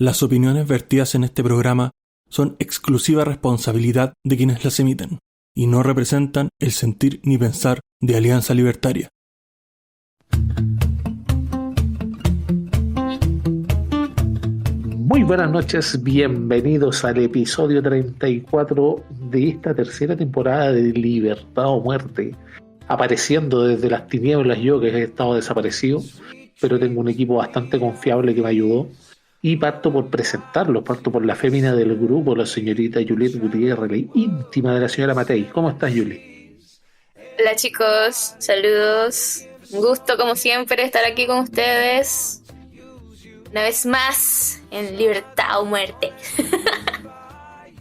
Las opiniones vertidas en este programa son exclusiva responsabilidad de quienes las emiten y no representan el sentir ni pensar de Alianza Libertaria. Muy buenas noches, bienvenidos al episodio 34 de esta tercera temporada de Libertad o Muerte. Apareciendo desde las tinieblas yo, que he estado desaparecido, pero tengo un equipo bastante confiable que me ayudó. Y parto por presentarlos, parto por la fémina del grupo, la señorita Juliet Gutiérrez, la íntima de la señora Matei. ¿Cómo estás, Juli? Hola chicos, saludos. Un gusto como siempre estar aquí con ustedes. Una vez más en Libertad o Muerte.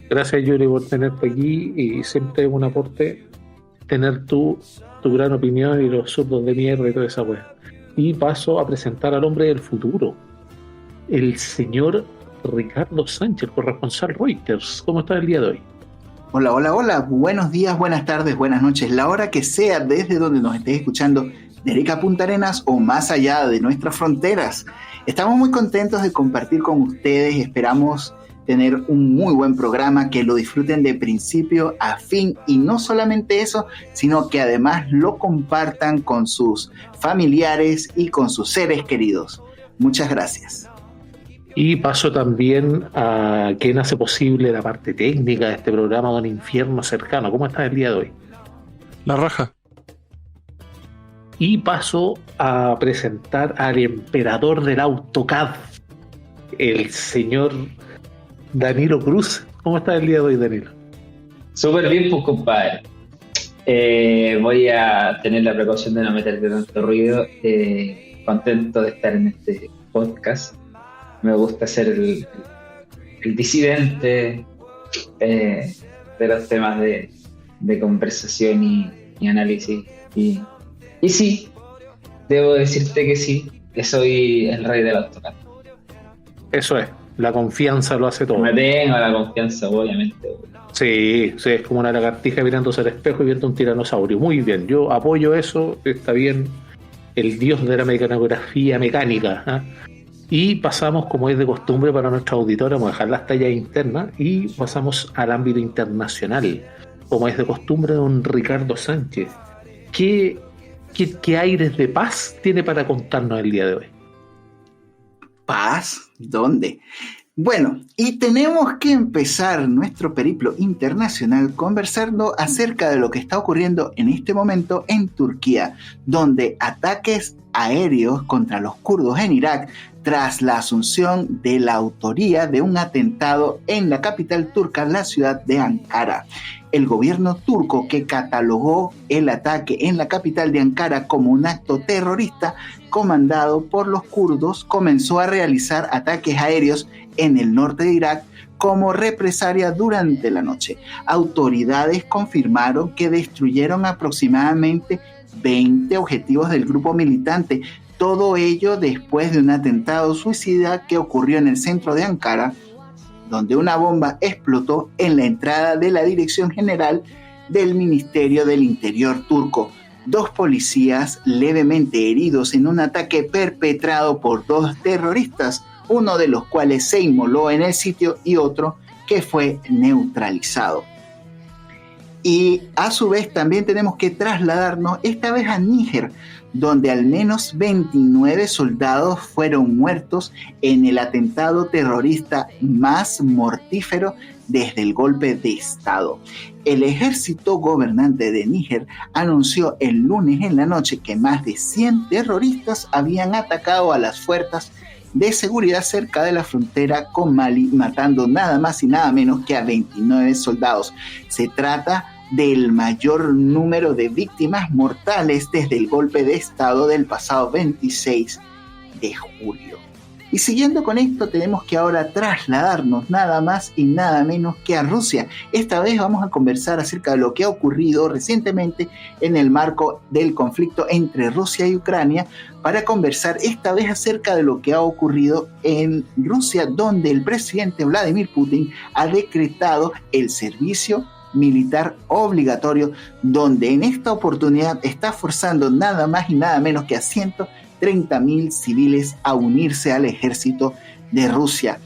Gracias, Juli, por tenerte aquí y siempre es un aporte tener tu gran opinión y los zurdos de mierda y toda esa wea. Y paso a presentar al hombre del futuro, el señor Ricardo Sánchez, corresponsal Reuters. ¿Cómo está el día de hoy? Hola. Buenos días, buenas tardes, buenas noches. La hora que sea, desde donde nos estés escuchando, de Arica a Punta Arenas o más allá de nuestras fronteras. Estamos muy contentos de compartir con ustedes. Esperamos tener un muy buen programa, que lo disfruten de principio a fin. Y no solamente eso, sino que además lo compartan con sus familiares y con sus seres queridos. Muchas gracias. Y paso también a quien hace posible la parte técnica de este programa, Don Infierno Cercano. ¿Cómo está el día de hoy? La raja. Y paso a presentar al emperador del AutoCAD, el señor Danilo Cruz. ¿Cómo está el día de hoy, Danilo? Súper bien, pues, compadre. Voy a tener la precaución de no meterte tanto ruido. Contento de estar en este podcast. Me gusta ser el disidente de los temas de conversación y análisis. Y sí, debo decirte que sí, que soy el rey del AutoCAD. Eso es, la confianza lo hace todo. Me tengo la confianza, obviamente. Sí, es como una lagartija mirándose al espejo y viendo un tiranosaurio. Muy bien, yo apoyo eso, está bien. El dios de la mecanografía mecánica, ¿eh? Y pasamos, como es de costumbre para nuestra auditora, vamos a dejar las tallas internas y pasamos al ámbito internacional. Como es de costumbre, don Ricardo Sánchez, ¿qué aires de paz tiene para contarnos el día de hoy? ¿Paz? ¿Dónde? Bueno, y tenemos que empezar nuestro periplo internacional conversando acerca de lo que está ocurriendo en este momento en Turquía, donde ataques aéreos contra los kurdos en Irak tras la asunción de la autoría de un atentado en la capital turca, la ciudad de Ankara. El gobierno turco, que catalogó el ataque en la capital de Ankara como un acto terrorista comandado por los kurdos, comenzó a realizar ataques aéreos en el norte de Irak como represalia durante la noche. Autoridades confirmaron que destruyeron aproximadamente 20 objetivos del grupo militante. Todo ello después de un atentado suicida que ocurrió en el centro de Ankara, donde una bomba explotó en la entrada de la Dirección General del Ministerio del Interior turco. 2 policías levemente heridos en un ataque perpetrado por 2 terroristas, uno de los cuales se inmoló en el sitio y otro que fue neutralizado. Y a su vez también tenemos que trasladarnos esta vez a Níger, donde al menos 29 soldados fueron muertos en el atentado terrorista más mortífero desde el golpe de Estado. El ejército gobernante de Níger anunció el lunes en la noche que más de 100 terroristas habían atacado a las fuerzas de seguridad cerca de la frontera con Mali, matando nada más y nada menos que a 29 soldados. Se trata del mayor número de víctimas mortales desde el golpe de Estado del pasado 26 de julio. Y siguiendo con esto, tenemos que ahora trasladarnos nada más y nada menos que a Rusia. Esta vez vamos a conversar acerca de lo que ha ocurrido recientemente en el marco del conflicto entre Rusia y Ucrania, para conversar esta vez acerca de lo que ha ocurrido en Rusia, donde el presidente Vladimir Putin ha decretado el servicio militar obligatorio, donde en esta oportunidad está forzando nada más y nada menos que a 130.000 civiles a unirse al ejército de Rusia.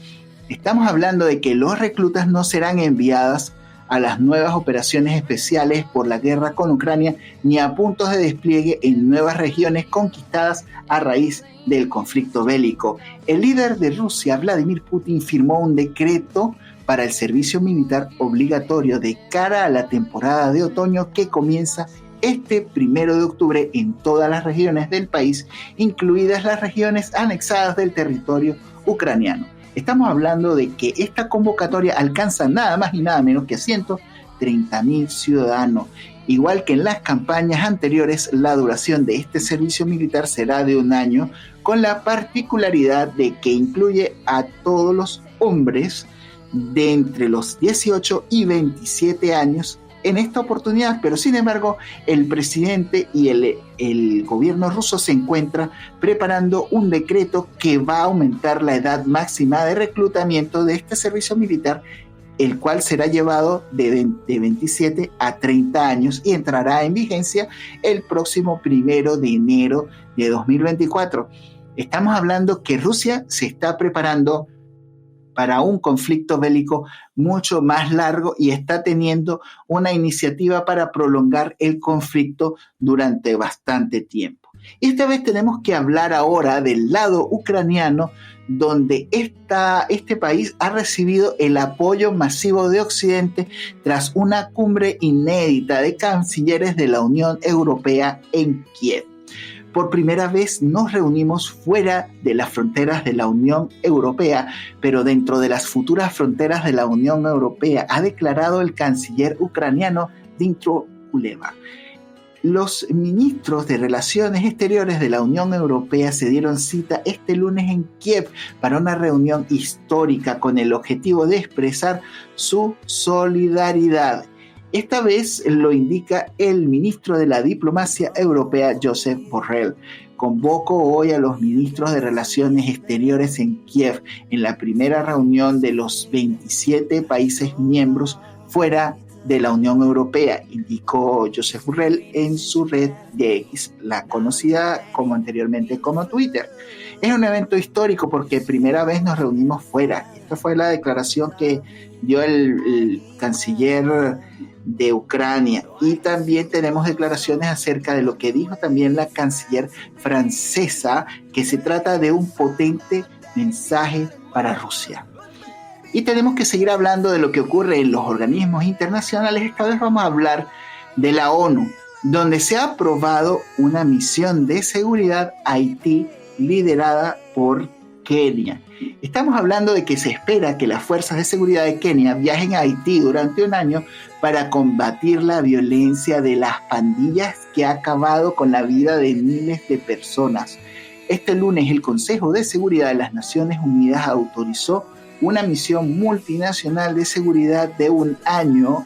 Estamos hablando de que los reclutas no serán enviados a las nuevas operaciones especiales por la guerra con Ucrania ni a puntos de despliegue en nuevas regiones conquistadas a raíz del conflicto bélico. El líder de Rusia, Vladimir Putin, firmó un decreto para el servicio militar obligatorio de cara a la temporada de otoño que comienza este 1 de octubre en todas las regiones del país, incluidas las regiones anexadas del territorio ucraniano. Estamos hablando de que esta convocatoria alcanza nada más y nada menos que 130.000 ciudadanos. Igual que en las campañas anteriores, la duración de este servicio militar será de 1 año, con la particularidad de que incluye a todos los hombres de entre los 18 y 27 años en esta oportunidad, pero sin embargo el presidente y el gobierno ruso se encuentra preparando un decreto que va a aumentar la edad máxima de reclutamiento de este servicio militar, el cual será llevado de 27 a 30 años y entrará en vigencia el próximo 1 de enero de 2024. Estamos hablando que Rusia se está preparando para un conflicto bélico mucho más largo y está teniendo una iniciativa para prolongar el conflicto durante bastante tiempo. Y esta vez tenemos que hablar ahora del lado ucraniano, donde este país ha recibido el apoyo masivo de Occidente tras una cumbre inédita de cancilleres de la Unión Europea en Kiev. Por primera vez nos reunimos fuera de las fronteras de la Unión Europea, pero dentro de las futuras fronteras de la Unión Europea, ha declarado el canciller ucraniano Dmytro Kuleba. Los ministros de Relaciones Exteriores de la Unión Europea se dieron cita este lunes en Kiev para una reunión histórica con el objetivo de expresar su solidaridad. Esta vez lo indica el ministro de la Diplomacia Europea, Josep Borrell. Convoco hoy a los ministros de Relaciones Exteriores en Kiev en la primera reunión de los 27 países miembros fuera de la Unión Europea, indicó Josep Borrell en su red de X, la conocida como anteriormente como Twitter. Es un evento histórico porque primera vez nos reunimos fuera. Esta fue la declaración que dio el canciller de Ucrania, y también tenemos declaraciones acerca de lo que dijo también la canciller francesa, que se trata de un potente mensaje para Rusia. Y tenemos que seguir hablando de lo que ocurre en los organismos internacionales. Esta vez vamos a hablar de la ONU, donde se ha aprobado una misión de seguridad a Haití liderada por Kenia. Estamos hablando de que se espera que las fuerzas de seguridad de Kenia viajen a Haití durante 1 año para combatir la violencia de las pandillas que ha acabado con la vida de miles de personas. Este lunes el Consejo de Seguridad de las Naciones Unidas autorizó una misión multinacional de seguridad de 1 año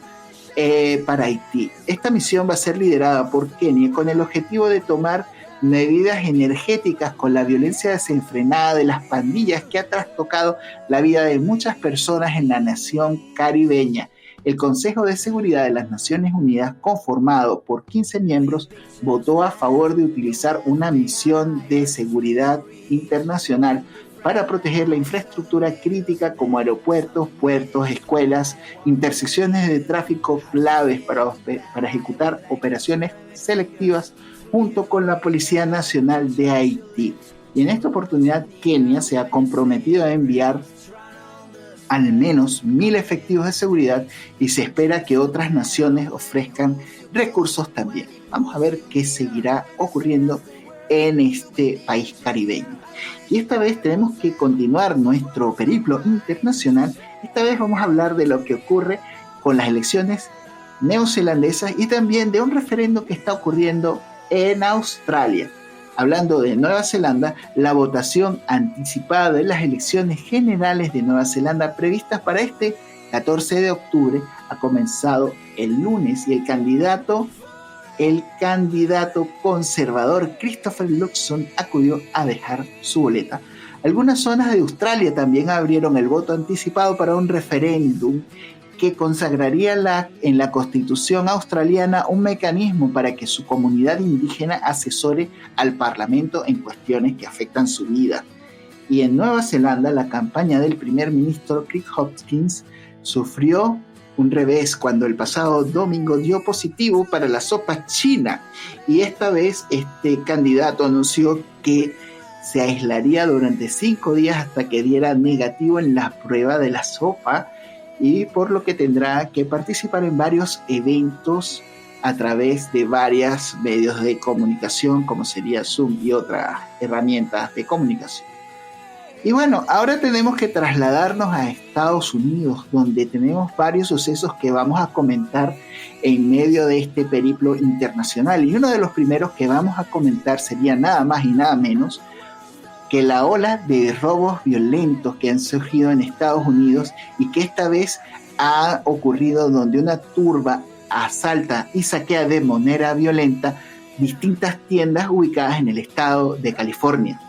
para Haití. Esta misión va a ser liderada por Kenia con el objetivo de tomar medidas energéticas con la violencia desenfrenada de las pandillas que ha trastocado la vida de muchas personas en la nación caribeña. El Consejo de Seguridad de las Naciones Unidas, conformado por 15 miembros, votó a favor de utilizar una misión de seguridad internacional para proteger la infraestructura crítica como aeropuertos, puertos, escuelas, intersecciones de tráfico claves para ejecutar operaciones selectivas junto con la Policía Nacional de Haití. Y en esta oportunidad Kenia se ha comprometido a enviar al menos 1.000 efectivos de seguridad y se espera que otras naciones ofrezcan recursos también. Vamos a ver qué seguirá ocurriendo en este país caribeño. Y esta vez tenemos que continuar nuestro periplo internacional. Esta vez vamos a hablar de lo que ocurre con las elecciones neozelandesas y también de un referendo que está ocurriendo en Australia. Hablando de Nueva Zelanda, la votación anticipada de las elecciones generales de Nueva Zelanda previstas para este 14 de octubre ha comenzado el lunes y el candidato conservador Christopher Luxon acudió a dejar su boleta. Algunas zonas de Australia también abrieron el voto anticipado para un referéndum que consagraría en la Constitución australiana un mecanismo para que su comunidad indígena asesore al Parlamento en cuestiones que afectan su vida. Y en Nueva Zelanda, la campaña del primer ministro Chris Hopkins sufrió un revés cuando el pasado domingo dio positivo para la sopa china. Y esta vez este candidato anunció que se aislaría durante 5 días hasta que diera negativo en la prueba de la sopa, y por lo que tendrá que participar en varios eventos a través de varios medios de comunicación, como sería Zoom y otras herramientas de comunicación. Y bueno, ahora tenemos que trasladarnos a Estados Unidos, donde tenemos varios sucesos que vamos a comentar en medio de este periplo internacional. Y uno de los primeros que vamos a comentar sería nada más y nada menos que la ola de robos violentos que han surgido en Estados Unidos, y que esta vez ha ocurrido donde una turba asalta y saquea de manera violenta distintas tiendas ubicadas en el estado de California.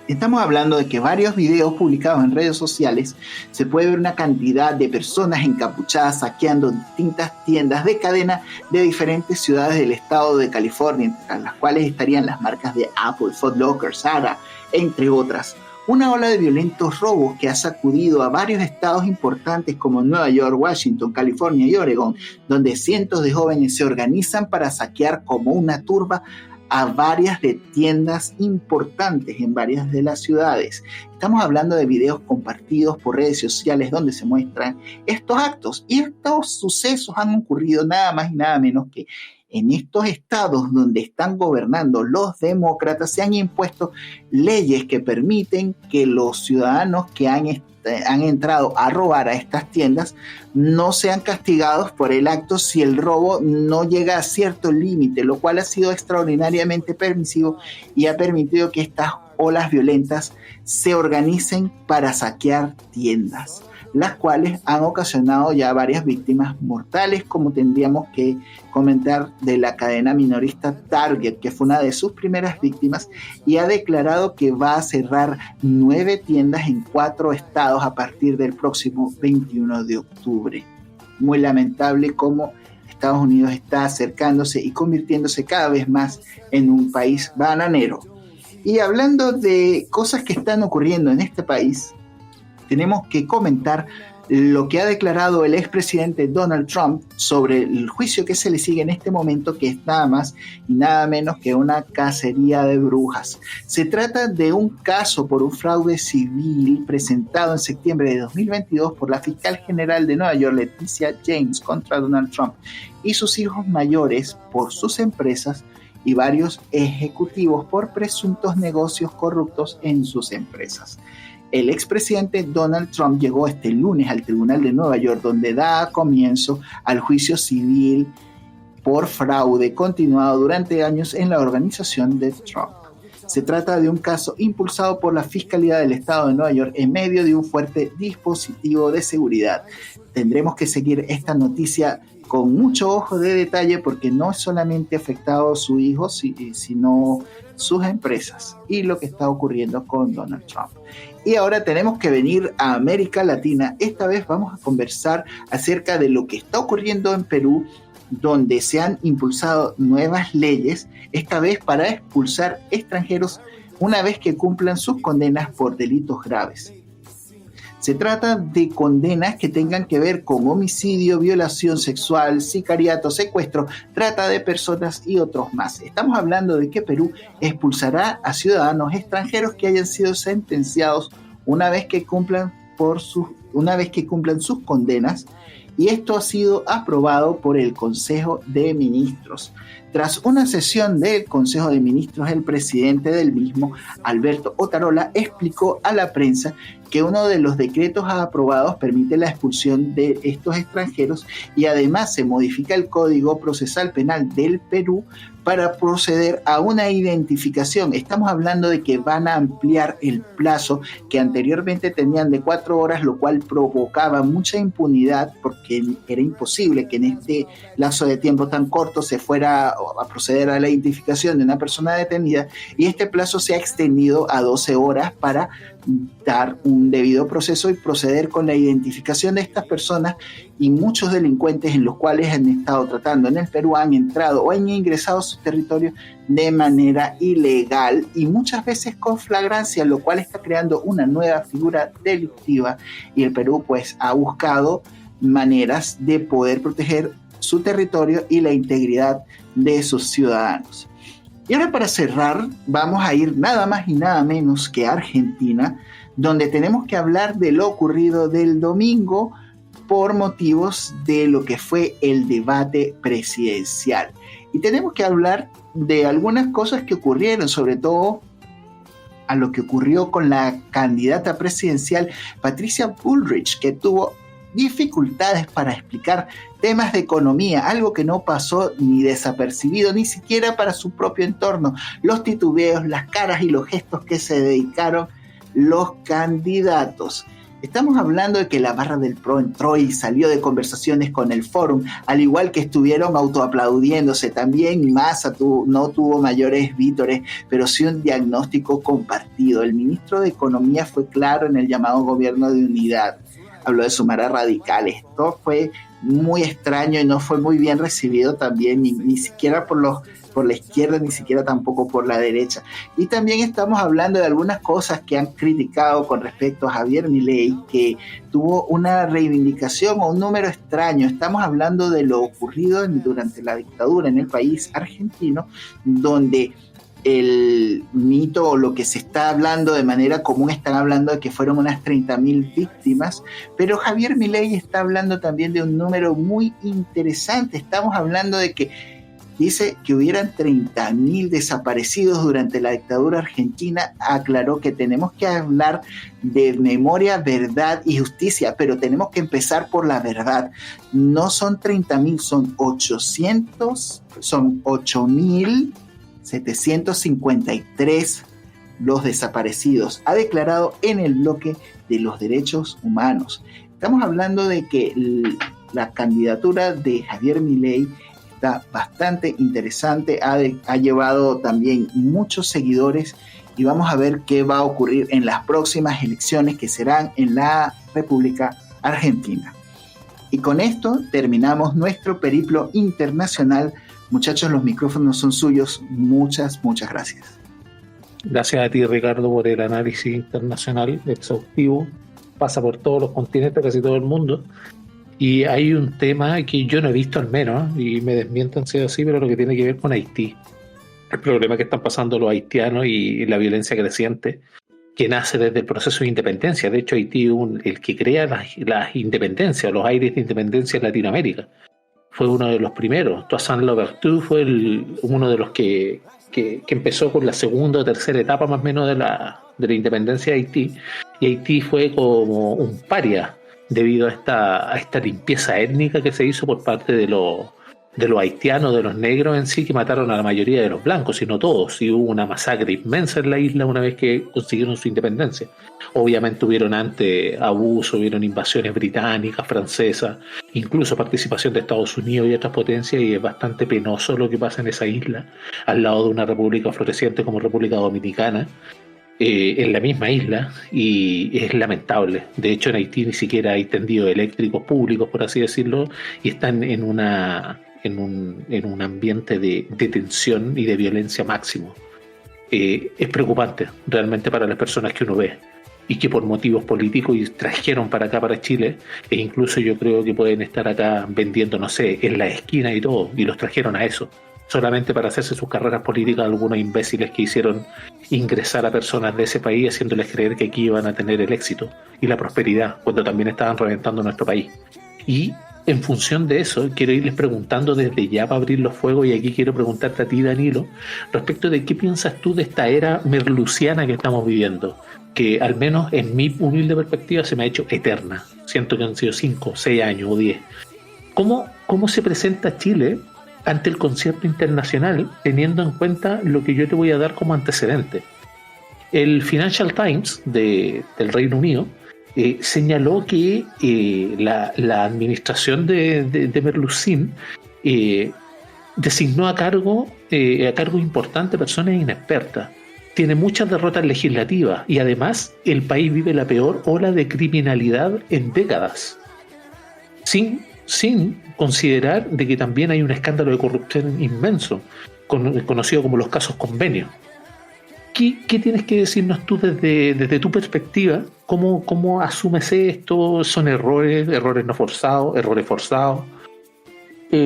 Estamos hablando de que varios videos publicados en redes sociales se puede ver una cantidad de personas encapuchadas saqueando distintas tiendas de cadena de diferentes ciudades del estado de California, entre las cuales estarían las marcas de Apple, Foot Locker, Zara, entre otras. Una ola de violentos robos que ha sacudido a varios estados importantes como Nueva York, Washington, California y Oregón, donde cientos de jóvenes se organizan para saquear como una turba a varias de tiendas importantes en varias de las ciudades. Estamos hablando de videos compartidos por redes sociales donde se muestran estos actos, y estos sucesos han ocurrido nada más y nada menos que en estos estados donde están gobernando los demócratas. Se han impuesto leyes que permiten que los ciudadanos que han entrado a robar a estas tiendas no sean castigados por el acto si el robo no llega a cierto límite, lo cual ha sido extraordinariamente permisivo y ha permitido que estas olas violentas se organicen para saquear tiendas, las cuales han ocasionado ya varias víctimas mortales, como tendríamos que comentar de la cadena minorista Target, que fue una de sus primeras víctimas, y ha declarado que va a cerrar 9 tiendas en 4 estados a partir del próximo 21 de octubre. Muy lamentable cómo Estados Unidos está acercándose y convirtiéndose cada vez más en un país bananero. Y hablando de cosas que están ocurriendo en este país, tenemos que comentar lo que ha declarado el expresidente Donald Trump sobre el juicio que se le sigue en este momento, que es nada más y nada menos que una cacería de brujas. Se trata de un caso por un fraude civil presentado en septiembre de 2022 por la fiscal general de Nueva York, Leticia James, contra Donald Trump y sus hijos mayores por sus empresas y varios ejecutivos por presuntos negocios corruptos en sus empresas. El expresidente Donald Trump llegó este lunes al Tribunal de Nueva York, donde da comienzo al juicio civil por fraude continuado durante años en la organización de Trump. Se trata de un caso impulsado por la Fiscalía del Estado de Nueva York en medio de un fuerte dispositivo de seguridad. Tendremos que seguir esta noticia con mucho ojo de detalle, porque no es solamente afectado su hijo, sino sus empresas y lo que está ocurriendo con Donald Trump. Y ahora tenemos que venir a América Latina. Esta vez vamos a conversar acerca de lo que está ocurriendo en Perú, donde se han impulsado nuevas leyes, esta vez para expulsar extranjeros una vez que cumplan sus condenas por delitos graves. Se trata de condenas que tengan que ver con homicidio, violación sexual, sicariato, secuestro, trata de personas y otros más. Estamos hablando de que Perú expulsará a ciudadanos extranjeros que hayan sido sentenciados una vez que cumplan sus condenas, y esto ha sido aprobado por el Consejo de Ministros. Tras una sesión del Consejo de Ministros, el presidente del mismo, Alberto Otarola, explicó a la prensa que uno de los decretos aprobados permite la expulsión de estos extranjeros, y además se modifica el Código Procesal Penal del Perú para proceder a una identificación. Estamos hablando de que van a ampliar el plazo que anteriormente tenían de 4 horas, lo cual provocaba mucha impunidad, porque era imposible que en este lapso de tiempo tan corto se fuera a proceder a la identificación de una persona detenida, y este plazo se ha extendido a 12 horas para dar un debido proceso y proceder con la identificación de estas personas, y muchos delincuentes en los cuales han estado tratando en el Perú han entrado o han ingresado a su territorio de manera ilegal y muchas veces con flagrancia, lo cual está creando una nueva figura delictiva, y el Perú pues ha buscado maneras de poder proteger su territorio y la integridad de sus ciudadanos. Y ahora, para cerrar, vamos a ir nada más y nada menos que a Argentina, donde tenemos que hablar de lo ocurrido del domingo por motivos de lo que fue el debate presidencial. Y tenemos que hablar de algunas cosas que ocurrieron, sobre todo a lo que ocurrió con la candidata presidencial Patricia Bullrich, que tuvo dificultades para explicar temas de economía, algo que no pasó ni desapercibido, ni siquiera para su propio entorno. Los titubeos, las caras y los gestos que se dedicaron los candidatos. Estamos hablando de que la barra del PRO entró y salió de conversaciones con el Fórum, al igual que estuvieron autoaplaudiéndose. También Massa no tuvo mayores vítores, pero sí un diagnóstico compartido. El ministro de Economía fue claro en el llamado gobierno de unidad. Habló de sumar a radicales. Esto fue muy extraño y no fue muy bien recibido también, ni siquiera por la izquierda, ni siquiera tampoco por la derecha. Y también estamos hablando de algunas cosas que han criticado con respecto a Javier Milei, que tuvo una reivindicación o un número extraño. Estamos hablando de lo ocurrido durante la dictadura en el país argentino, donde el mito o lo que se está hablando de manera común, están hablando de que fueron unas 30.000 víctimas, pero Javier Milei está hablando también de un número muy interesante. Estamos hablando de que dice que hubieran 30.000 desaparecidos durante la dictadura argentina. Aclaró que tenemos que hablar de memoria, verdad y justicia, pero tenemos que empezar por la verdad. No son 30.000, son 8.753 los desaparecidos, ha declarado en el bloque de los derechos humanos. Estamos hablando de que la candidatura de Javier Milei está bastante interesante, ha llevado también muchos seguidores, y vamos a ver qué va a ocurrir en las próximas elecciones que serán en la República Argentina. Y con esto terminamos nuestro periplo internacional. Muchachos, los micrófonos son suyos. Muchas gracias. Gracias a ti, Ricardo, por el análisis internacional exhaustivo. Pasa por todos los continentes, casi todo el mundo. Y hay un tema que yo no he visto, al menos, y me desmientan si es así, pero lo que tiene que ver con Haití. El problema que están pasando los haitianos y la violencia creciente que nace desde el proceso de independencia. De hecho, Haití es el que crea las independencias, los aires de independencia en Latinoamérica. Fue uno de los primeros. Toussaint Louverture fue uno de los que empezó con la segunda o tercera etapa más o menos de la independencia de Haití, y Haití fue como un paria debido a esta limpieza étnica que se hizo por parte de los haitianos, de los negros en sí, que mataron a la mayoría de los blancos, y no todos, y hubo una masacre inmensa en la isla una vez que consiguieron su independencia. Obviamente hubieron antes abuso, hubieron invasiones británicas, francesas, incluso participación de Estados Unidos y otras potencias, y es bastante penoso lo que pasa en esa isla, al lado de una república floreciente como República Dominicana, en la misma isla, y es lamentable. De hecho, en Haití ni siquiera hay tendidos eléctricos públicos, por así decirlo, y están en un ambiente de tensión y de violencia máximo. Es preocupante realmente para las personas que uno ve y que por motivos políticos y trajeron para acá, para Chile, e incluso yo creo que pueden estar acá vendiendo, no sé, en la esquina y todo, y los trajeron a eso, solamente para hacerse sus carreras políticas, algunos imbéciles que hicieron ingresar a personas de ese país haciéndoles creer que aquí iban a tener el éxito y la prosperidad, cuando también estaban reventando nuestro país. Y en función de eso, quiero irles preguntando desde ya para abrir los fuegos, y aquí quiero preguntarte a ti, Danilo, respecto de qué piensas tú de esta era merluciana que estamos viviendo, que al menos en mi humilde perspectiva se me ha hecho eterna. Siento que han sido 5, 6 años o 10. ¿Cómo se presenta Chile ante el concierto internacional, teniendo en cuenta lo que yo te voy a dar como antecedente? El Financial Times del Reino Unido señaló que la administración de Merlucín designó a cargo importante personas inexpertas, tiene muchas derrotas legislativas y además el país vive la peor ola de criminalidad en décadas. Sin considerar de que también hay un escándalo de corrupción inmenso, conocido como los casos convenio. ¿Qué tienes que decirnos tú desde tu perspectiva? ¿Cómo asumes esto? ¿Son errores no forzados, errores forzados?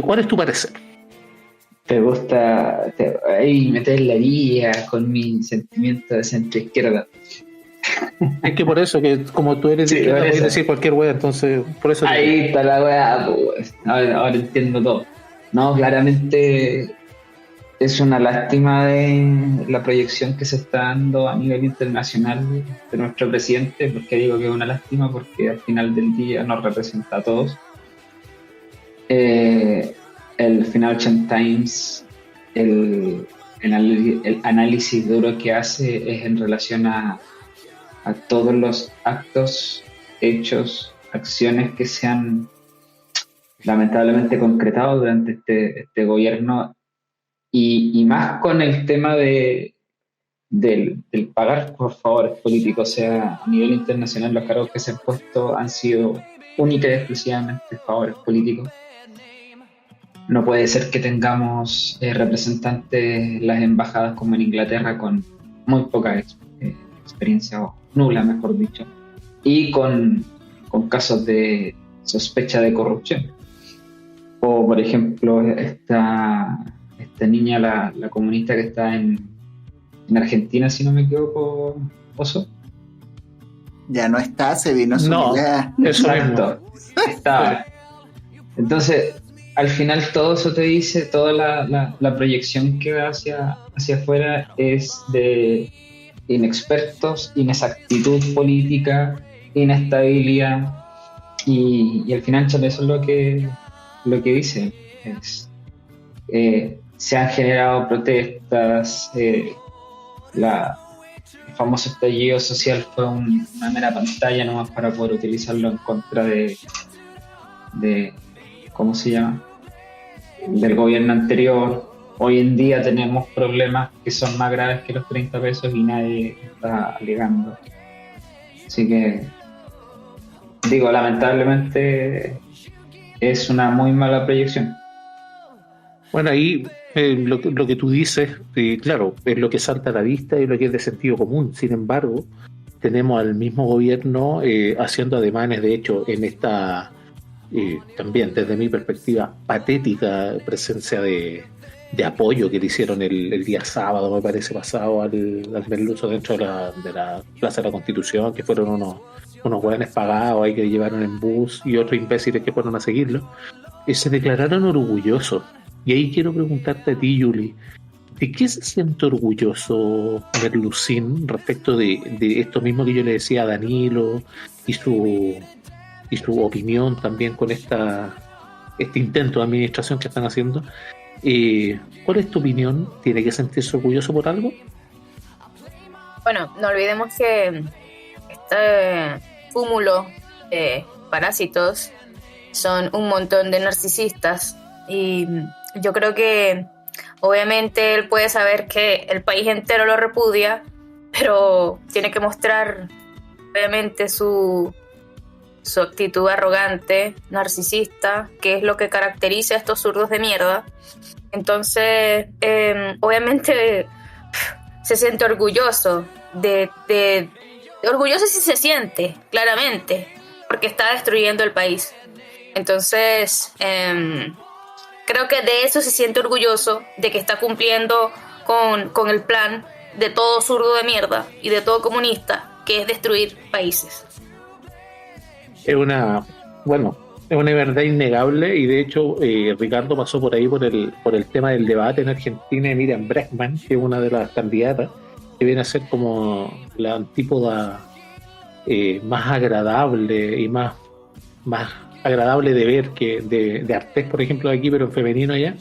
¿Cuál es tu parecer? ¿Te gusta ahí meter la guía con mi sentimiento de centro izquierda? Es que por eso, que como tú eres de izquierda, puedes decir cualquier wea, entonces por eso. Ahí está la wea, pues. Ahora entiendo todo. No, claramente es una lástima de la proyección que se está dando a nivel internacional de nuestro presidente. ¿Porque digo que es una lástima? Porque al final del día nos representa a todos. El Financial Times, el análisis duro que hace es en relación a todos los actos, hechos, acciones que se han lamentablemente concretado durante este gobierno y más con el tema del pagar por favores políticos. O sea, a nivel internacional los cargos que se han puesto han sido única y exclusivamente favores políticos. No puede ser que tengamos representantes en las embajadas como en Inglaterra con muy poca experiencia, o nula mejor dicho, y con casos de sospecha de corrupción. O por ejemplo esta niña, la comunista que está en Argentina, si no me equivoco, Oso. Ya no está, se vino su No, idea. Exacto. Está. Entonces, al final todo eso te dice, toda la proyección que va hacia afuera es de inexpertos, inexactitud política, inestabilidad, y al final eso es lo que dice. Se han generado protestas, el famoso estallido social fue una mera pantalla nomás para poder utilizarlo en contra de ¿cómo se llama?, del gobierno anterior. Hoy en día tenemos problemas que son más graves que los 30 pesos y nadie está alegando. Así que digo, lamentablemente es una muy mala proyección. Bueno, ahí lo que tú dices, claro, es lo que salta a la vista y lo que es de sentido común. Sin embargo, tenemos al mismo gobierno haciendo ademanes, de hecho, en esta también, desde mi perspectiva, patética presencia de apoyo que le hicieron el día sábado, me parece, pasado al merluzo dentro de la Plaza de la Constitución, que fueron unos hueones pagados ahí que llevaron en bus y otros imbéciles que fueron a seguirlo, se declararon orgullosos. Y ahí quiero preguntarte a ti, Yuli, ¿de qué se siente orgulloso Merlucín respecto de esto mismo que yo le decía a Danilo y su opinión también con este intento de administración que están haciendo? ¿Cuál es tu opinión? ¿Tiene que sentirse orgulloso por algo? Bueno, no olvidemos que este cúmulo de parásitos son un montón de narcisistas, y yo creo que obviamente él puede saber que el país entero lo repudia, pero tiene que mostrar obviamente su actitud arrogante, narcisista, que es lo que caracteriza a estos zurdos de mierda. Entonces, obviamente se siente orgulloso orgulloso sí se siente, claramente, porque está destruyendo el país. Entonces, creo que de eso se siente orgulloso, de que está cumpliendo con el plan de todo zurdo de mierda y de todo comunista, que es destruir países. Es una verdad innegable, y de hecho Ricardo pasó por ahí por el tema del debate en Argentina de Miriam Bregman, que es una de las candidatas, que viene a ser como la antípoda más agradable y más agradable de ver que de Artés, por ejemplo, de aquí, pero en femenino allá.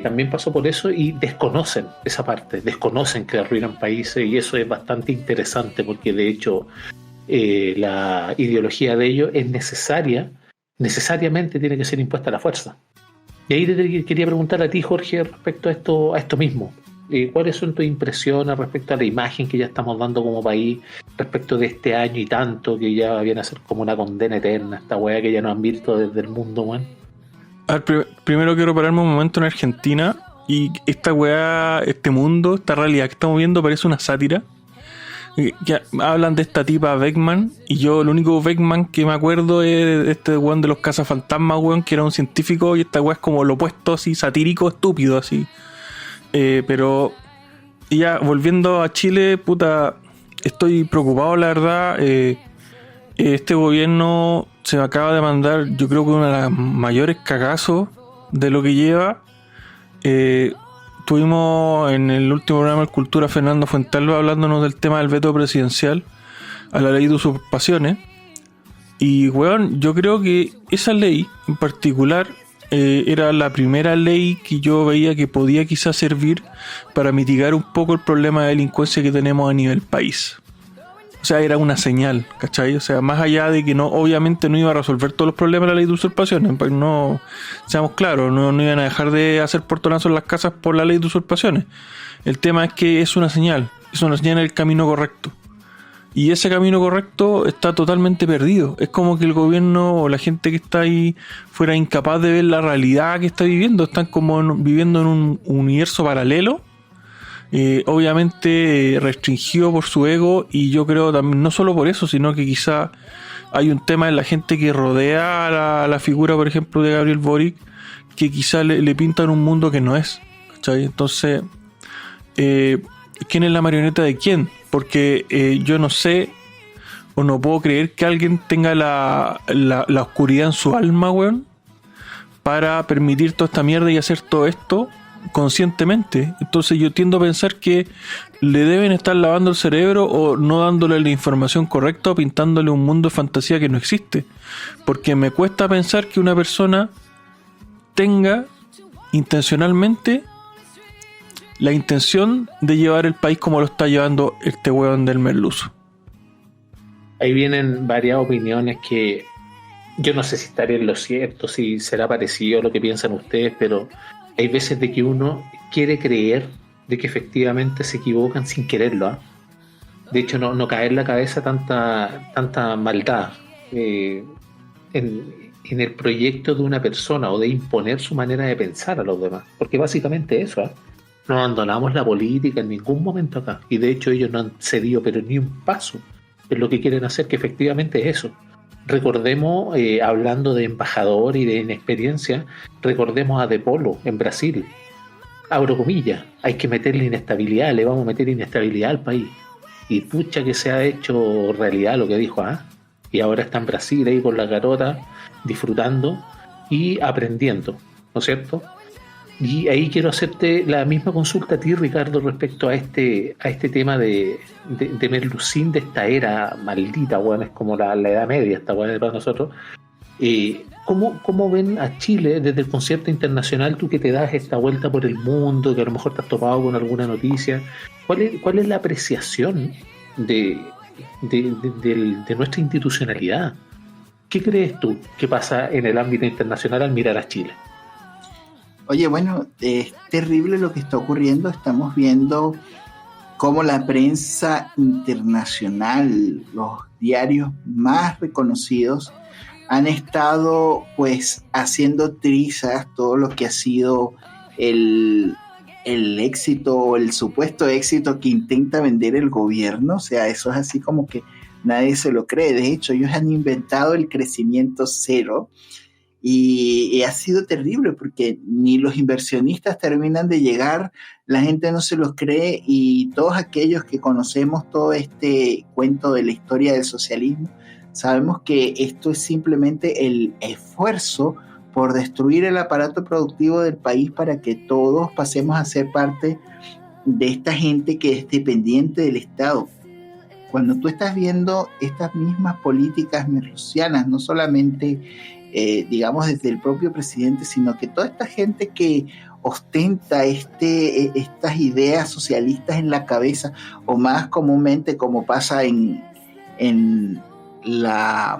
También pasó por eso y desconocen esa parte, desconocen que arruinan países, y eso es bastante interesante porque de hecho la ideología de ellos es necesariamente tiene que ser impuesta a la fuerza. Y ahí te quería preguntar a ti, Jorge, respecto a esto mismo. ¿Cuáles son tus impresiones respecto a la imagen que ya estamos dando como país, respecto de este año y tanto, que ya viene a ser como una condena eterna, esta weá que ya no han visto desde el mundo, weón? A ver, primero quiero pararme un momento en Argentina. Y esta weá, este mundo, esta realidad que estamos viendo parece una sátira. Ya hablan de esta tipa Beckman, y yo el único Beckman que me acuerdo es este weón de los cazafantasmas, weón, que era un científico, y esta weá es como lo opuesto, así, satírico, estúpido, así. Pero ya volviendo a Chile, puta, estoy preocupado, la verdad. Este gobierno se me acaba de mandar, yo creo que uno de los mayores cagazos de lo que lleva. Tuvimos en el último programa de Cultura Fernando Fuentalba hablándonos del tema del veto presidencial a la ley de usurpaciones, y weón, yo creo que esa ley en particular era la primera ley que yo veía que podía quizás servir para mitigar un poco el problema de delincuencia que tenemos a nivel país. O sea, era una señal, ¿cachai? O sea, más allá de que no, obviamente no iba a resolver todos los problemas de la ley de usurpaciones, no, seamos claros, no iban a dejar de hacer portonazos en las casas por la ley de usurpaciones. El tema es que es una señal en el camino correcto. Y ese camino correcto está totalmente perdido. Es como que el gobierno o la gente que está ahí fuera incapaz de ver la realidad que está viviendo. Están como viviendo en un universo paralelo. Obviamente restringido por su ego, y yo creo también no solo por eso, sino que quizá hay un tema en la gente que rodea a la figura, por ejemplo, de Gabriel Boric, que quizá le pintan un mundo que no es, ¿cachai? Entonces, ¿quién es la marioneta de quién? Porque yo no sé o no puedo creer que alguien tenga la oscuridad en su alma, weón, para permitir toda esta mierda y hacer todo esto conscientemente. Entonces yo tiendo a pensar que le deben estar lavando el cerebro o no dándole la información correcta o pintándole un mundo de fantasía que no existe, porque me cuesta pensar que una persona tenga intencionalmente la intención de llevar el país como lo está llevando este hueón del merluzo. Ahí vienen varias opiniones que yo no sé si estaré en lo cierto, si será parecido a lo que piensan ustedes, pero hay veces de que uno quiere creer de que efectivamente se equivocan sin quererlo, ¿eh? De hecho, no cae en la cabeza tanta maldad en el proyecto de una persona, o de imponer su manera de pensar a los demás. Porque básicamente eso, ¿eh? No abandonamos la política en ningún momento acá. Y de hecho ellos no han cedido pero ni un paso en lo que quieren hacer, que efectivamente es eso. Recordemos, hablando de embajador y de inexperiencia, recordemos a De Polo en Brasil. Abro comillas, hay que meterle inestabilidad, le vamos a meter inestabilidad al país. Y pucha que se ha hecho realidad lo que dijo, ¿ah? Y ahora está en Brasil ahí con la garota, disfrutando y aprendiendo, ¿no es cierto? Y ahí quiero hacerte la misma consulta a ti, Ricardo, respecto a este tema de Merlucín, de esta era maldita, bueno, es como la Edad Media, esta bueno para nosotros. ¿Cómo ven a Chile desde el concierto internacional? Tú que te das esta vuelta por el mundo, que a lo mejor te has topado con alguna noticia, ¿cuál es la apreciación de nuestra institucionalidad? ¿Qué crees tú que pasa en el ámbito internacional al mirar a Chile? Oye, bueno, es terrible lo que está ocurriendo. Estamos viendo cómo la prensa internacional, los diarios más reconocidos, han estado pues haciendo trizas todo lo que ha sido el éxito o el supuesto éxito que intenta vender el gobierno. O sea, eso es así como que nadie se lo cree. De hecho, ellos han inventado el crecimiento cero. Y ha sido terrible porque ni los inversionistas terminan de llegar, la gente no se los cree, y todos aquellos que conocemos todo este cuento de la historia del socialismo, sabemos que esto es simplemente el esfuerzo por destruir el aparato productivo del país para que todos pasemos a ser parte de esta gente que es dependiente del Estado. Cuando tú estás viendo estas mismas políticas merlucianas, no solamente digamos desde el propio presidente, sino que toda esta gente que ostenta estas ideas socialistas en la cabeza, o más comúnmente como pasa en la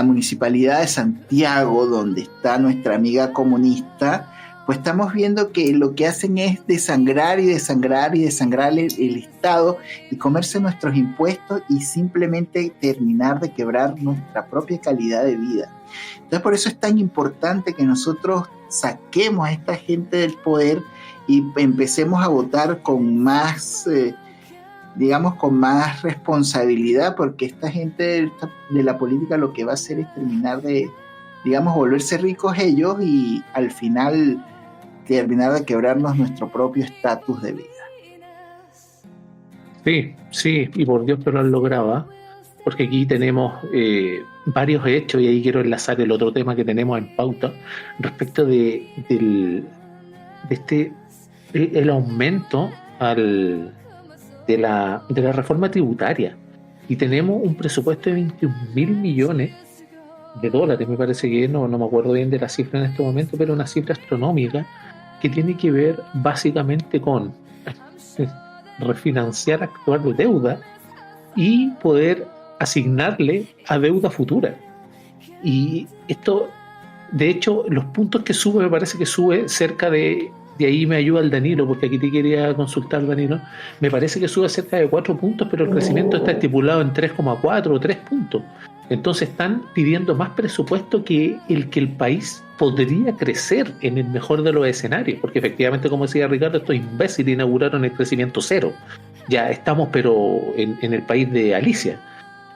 municipalidad de Santiago, donde está nuestra amiga comunista, pues estamos viendo que lo que hacen es desangrar y desangrar y desangrar el Estado y comerse nuestros impuestos y simplemente terminar de quebrar nuestra propia calidad de vida. Entonces por eso es tan importante que nosotros saquemos a esta gente del poder y empecemos a votar con más, digamos, con más responsabilidad, porque esta gente de la política lo que va a hacer es terminar de, digamos, volverse ricos ellos y al final terminar de quebrarnos nuestro propio estatus de vida. Sí, y por Dios que lo han logrado, porque aquí tenemos varios hechos, y ahí quiero enlazar el otro tema que tenemos en pauta respecto de el aumento de la reforma tributaria, y tenemos un presupuesto de 21.000 millones de dólares, me parece que no me acuerdo bien de la cifra en este momento, pero una cifra astronómica que tiene que ver básicamente con refinanciar actual deuda y poder asignarle a deuda futura. Y esto, de hecho, los puntos que sube, me parece que sube cerca de ahí me ayuda el Danilo, porque aquí te quería consultar, Danilo, me parece que sube cerca de 4 puntos, pero el crecimiento está estipulado en 3,4 o 3 puntos. Entonces están pidiendo más presupuesto que el país podría crecer en el mejor de los escenarios, porque efectivamente, como decía Ricardo, estos imbéciles inauguraron el crecimiento cero. Ya estamos, pero en el país de Alicia.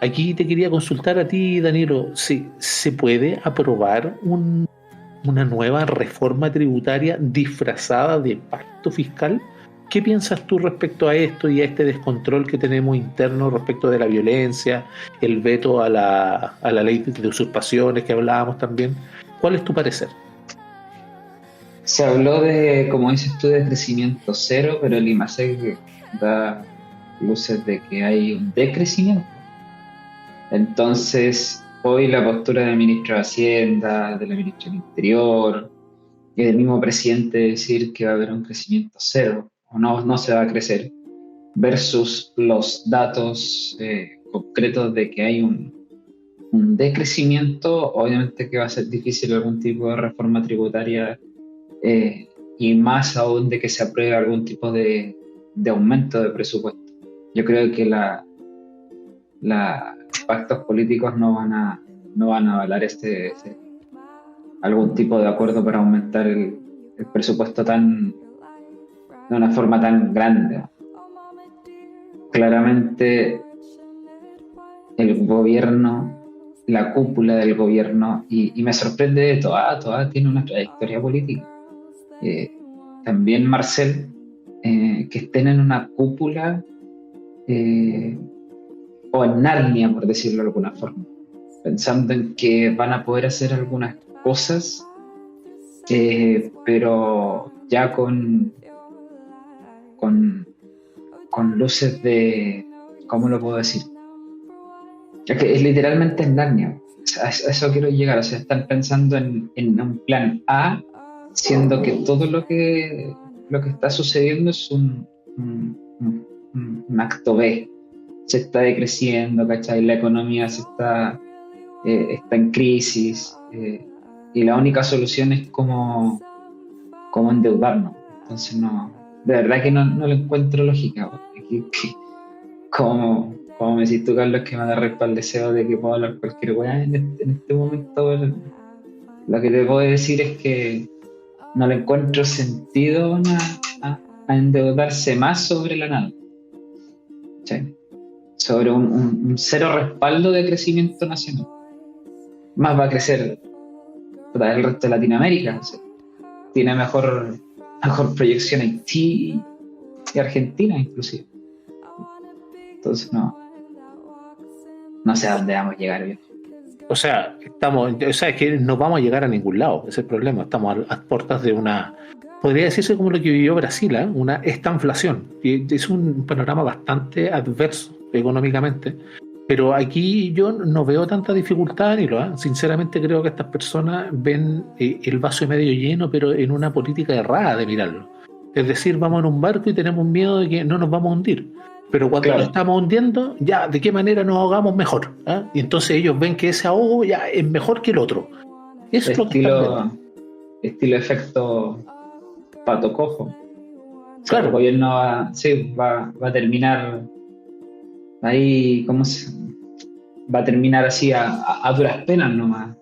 Aquí te quería consultar a ti, Danilo, si se puede aprobar una nueva reforma tributaria disfrazada de pacto fiscal. ¿Qué piensas tú respecto a esto y a este descontrol que tenemos interno respecto de la violencia, el veto a la ley de usurpaciones que hablábamos también? ¿Cuál es tu parecer? Se habló de, como dices tú, de crecimiento cero, pero el IMASEC da luces de que hay un decrecimiento. Entonces, hoy la postura del ministro de Hacienda, de la ministra del Interior y del mismo presidente decir que va a haber un crecimiento cero, o no se va a crecer, versus los datos concretos de que hay un decrecimiento, obviamente que va a ser difícil algún tipo de reforma tributaria y más aún de que se apruebe algún tipo de aumento de presupuesto. Yo creo que los pactos políticos no van a avalar algún tipo de acuerdo para aumentar el presupuesto de una forma tan grande. Claramente el gobierno, la cúpula del gobierno, y me sorprende, toda tiene una trayectoria política. También Marcel, que estén en una cúpula o en Narnia, por decirlo de alguna forma, pensando en que van a poder hacer algunas cosas, pero ya con luces de, ¿cómo lo puedo decir? Ya que es literalmente en Narnia. A eso quiero llegar. O sea, están pensando en un plan A, siendo que todo lo que está sucediendo es un acto B. Se está decreciendo, ¿cachai? La economía está en crisis, y la única solución es como endeudarnos. Entonces de verdad que no le encuentro lógica. Como me decís tú, Carlos, que me agarré para el deseo de que puedo hablar cualquier weá en este momento. Lo que te puedo decir es que no le encuentro sentido a endeudarse más sobre la nada, ¿sí? Sobre un cero respaldo de crecimiento nacional. Más va a crecer el resto de Latinoamérica, ¿sí? Tiene mejor proyección Haití y Argentina inclusive. Entonces no sé a dónde vamos a llegar, viejo. O sea, es que no vamos a llegar a ningún lado, ese es el problema. Estamos a puertas de podría decirse como lo que vivió Brasil, una estanflación. Y es un panorama bastante adverso económicamente, pero aquí yo no veo tanta dificultad, sinceramente creo que estas personas ven el vaso medio lleno, pero en una política errada de mirarlo. Es decir, vamos en un barco y tenemos miedo de que no nos vamos a hundir. Pero cuando nos estamos hundiendo, ya, ¿de qué manera nos ahogamos mejor? Y entonces ellos ven que ese ahogo ya es mejor que el otro. Eso es lo que estilo efecto pato cojo. Claro. El gobierno va a terminar ahí, va a terminar así a duras penas nomás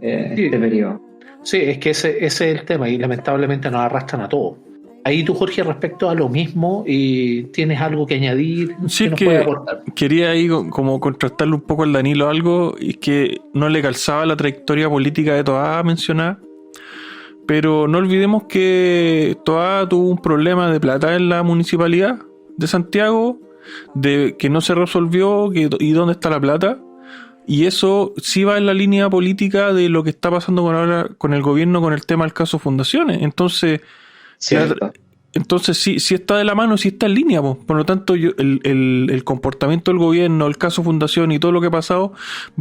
este periodo. Sí, es que ese es el tema y lamentablemente nos arrastran a todos. Ahí tú, Jorge, respecto a lo mismo, ¿tienes algo que añadir? Sí, que nos que puede aportar? quería ahí como contrastarle un poco al Danilo algo, y que no le calzaba la trayectoria política de Toá mencionar, pero no olvidemos que Toá tuvo un problema de plata en la municipalidad de Santiago, de que no se resolvió, y dónde está la plata, y eso sí va en la línea política de lo que está pasando ahora con el gobierno con el tema del caso Fundaciones. Entonces sí está de la mano, sí está en línea, po. Por lo tanto, el comportamiento del gobierno, el caso Fundación y todo lo que ha pasado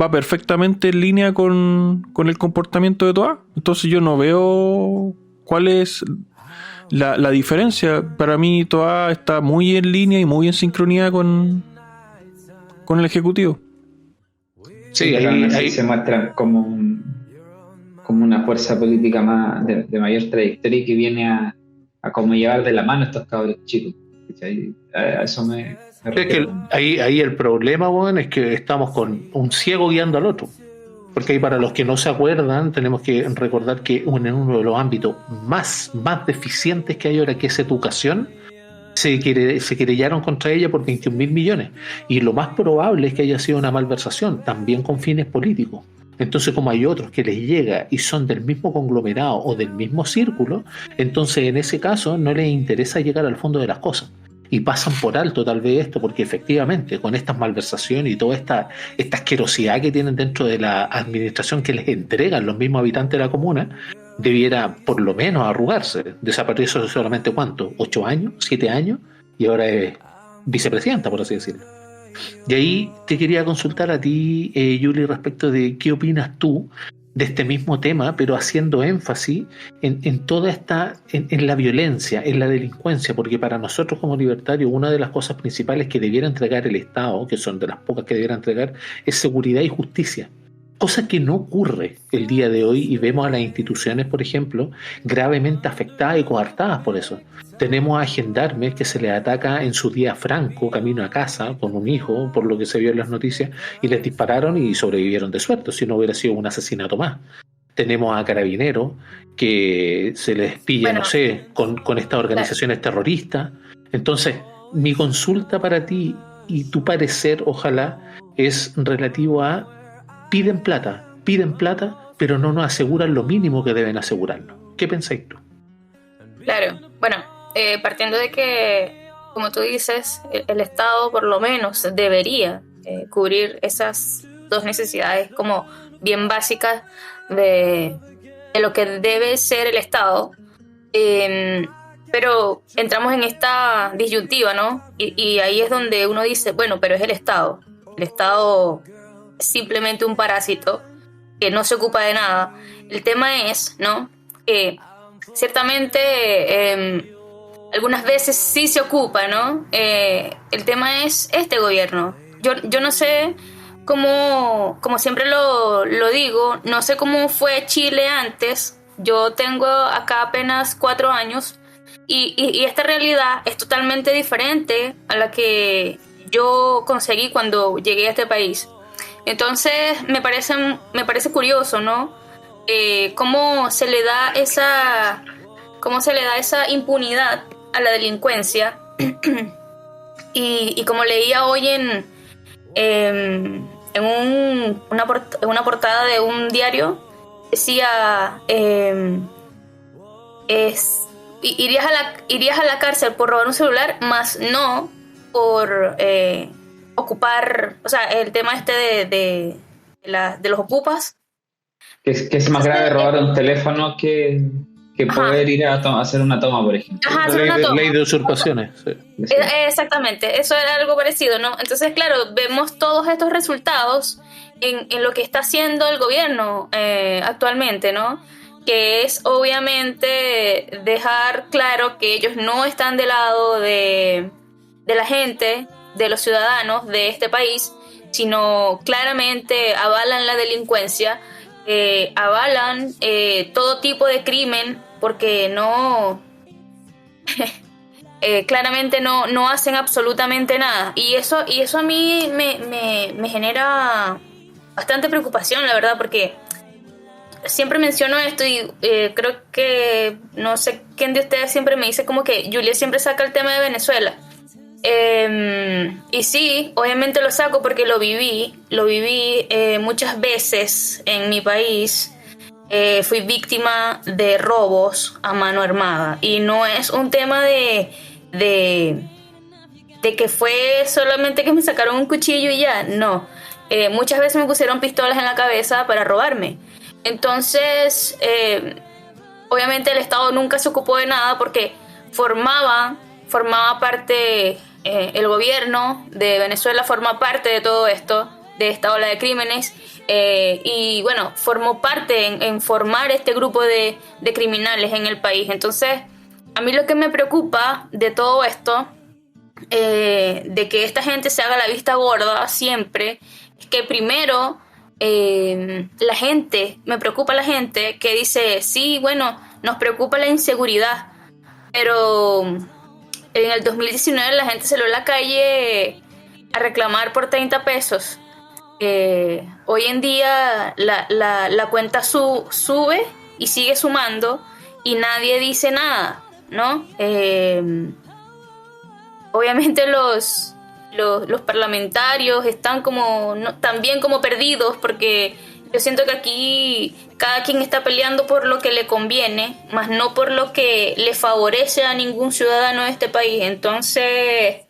va perfectamente en línea con el comportamiento de Toá. Entonces yo no veo cuál es la diferencia. Para mí Toá está muy en línea y muy en sincronía con el Ejecutivo. Sí, ahí se muestra como una fuerza política más de mayor trayectoria y que viene a como llevar de la mano a estos cabros chicos. A eso me Es que ahí el problema, bueno, es que estamos con un ciego guiando al otro. Porque ahí, para los que no se acuerdan, tenemos que recordar que en uno de los ámbitos más deficientes que hay ahora, que es educación, se querellaron contra ella por 21.000 millones. Y lo más probable es que haya sido una malversación, también con fines políticos. Entonces, como hay otros que les llega y son del mismo conglomerado o del mismo círculo, entonces en ese caso no les interesa llegar al fondo de las cosas. Y pasan por alto tal vez esto, porque efectivamente con estas malversaciones y toda esta asquerosidad que tienen dentro de la administración que les entregan los mismos habitantes de la comuna, debiera por lo menos arrugarse. Desapareció solamente ¿cuánto? 8 años, 7 años, y ahora es vicepresidenta, por así decirlo. Y ahí te quería consultar a ti, Yuli, respecto de qué opinas tú de este mismo tema, pero haciendo énfasis en toda en la violencia, en la delincuencia, porque para nosotros como libertarios una de las cosas principales que debiera entregar el Estado, que son de las pocas que debiera entregar, es seguridad y justicia. Cosa que no ocurre el día de hoy, y vemos a las instituciones, por ejemplo, gravemente afectadas y coartadas por eso. Tenemos a gendarmes que se les ataca en su día franco, camino a casa, con un hijo, por lo que se vio en las noticias, y les dispararon y sobrevivieron de suerte, si no hubiera sido un asesinato más. Tenemos a carabineros que se les pilla, no sé, con estas organizaciones terroristas. Entonces, mi consulta para ti y tu parecer, ojalá, es relativo a piden plata, pero no nos aseguran lo mínimo que deben asegurarnos. ¿Qué pensáis tú? Claro, bueno, partiendo de que, como tú dices, el Estado por lo menos debería cubrir esas dos necesidades como bien básicas de lo que debe ser el Estado, pero entramos en esta disyuntiva, ¿no? Y ahí es donde uno dice, bueno, pero es el Estado es simplemente un parásito que no se ocupa de nada. El tema es, ¿no?, que ciertamente algunas veces sí se ocupa, ¿no? El tema es este gobierno. Yo no sé cómo, como siempre lo digo, no sé cómo fue Chile antes. Yo tengo acá apenas 4 años y esta realidad es totalmente diferente a la que yo conseguí cuando llegué a este país. Entonces me parece curioso, ¿no? Cómo se le da esa impunidad a la delincuencia. y como leía hoy en una portada de un diario, decía irías a la cárcel por robar un celular, más no por ocupar, o sea, el tema este de los ocupas. Que es más grave robar un teléfono que poder ir a hacer una toma, por ejemplo. Ajá, hacer una toma. Ley de usurpaciones. Sí. Exactamente, eso era algo parecido, ¿no? Entonces, claro, vemos todos estos resultados en lo que está haciendo el gobierno actualmente, ¿no? Que es obviamente dejar claro que ellos no están del lado de la gente, de los ciudadanos de este país, sino claramente avalan la delincuencia, avalan todo tipo de crimen, porque no claramente no hacen absolutamente nada. Y eso a mí me genera bastante preocupación, la verdad, porque siempre menciono esto y creo que no sé quién de ustedes siempre me dice como que Julia siempre saca el tema de Venezuela. Y sí, obviamente lo saco porque lo viví muchas veces en mi país. Fui víctima de robos a mano armada y no es un tema de que fue solamente que me sacaron un cuchillo y ya, no. Muchas veces me pusieron pistolas en la cabeza para robarme. Entonces, obviamente el Estado nunca se ocupó de nada porque formaba parte, el gobierno de Venezuela forma parte de todo esto, de esta ola de crímenes, y bueno, formó parte en formar este grupo de criminales en el país. Entonces, a mí lo que me preocupa de todo esto, de que esta gente se haga la vista gorda siempre, es que primero me preocupa la gente que dice, sí, bueno, nos preocupa la inseguridad, pero en el 2019 la gente salió a la calle a reclamar por 30 pesos. Hoy en día la cuenta sube y sigue sumando y nadie dice nada, ¿no? Obviamente los parlamentarios están también como perdidos, porque yo siento que aquí cada quien está peleando por lo que le conviene, más no por lo que le favorece a ningún ciudadano de este país. Entonces,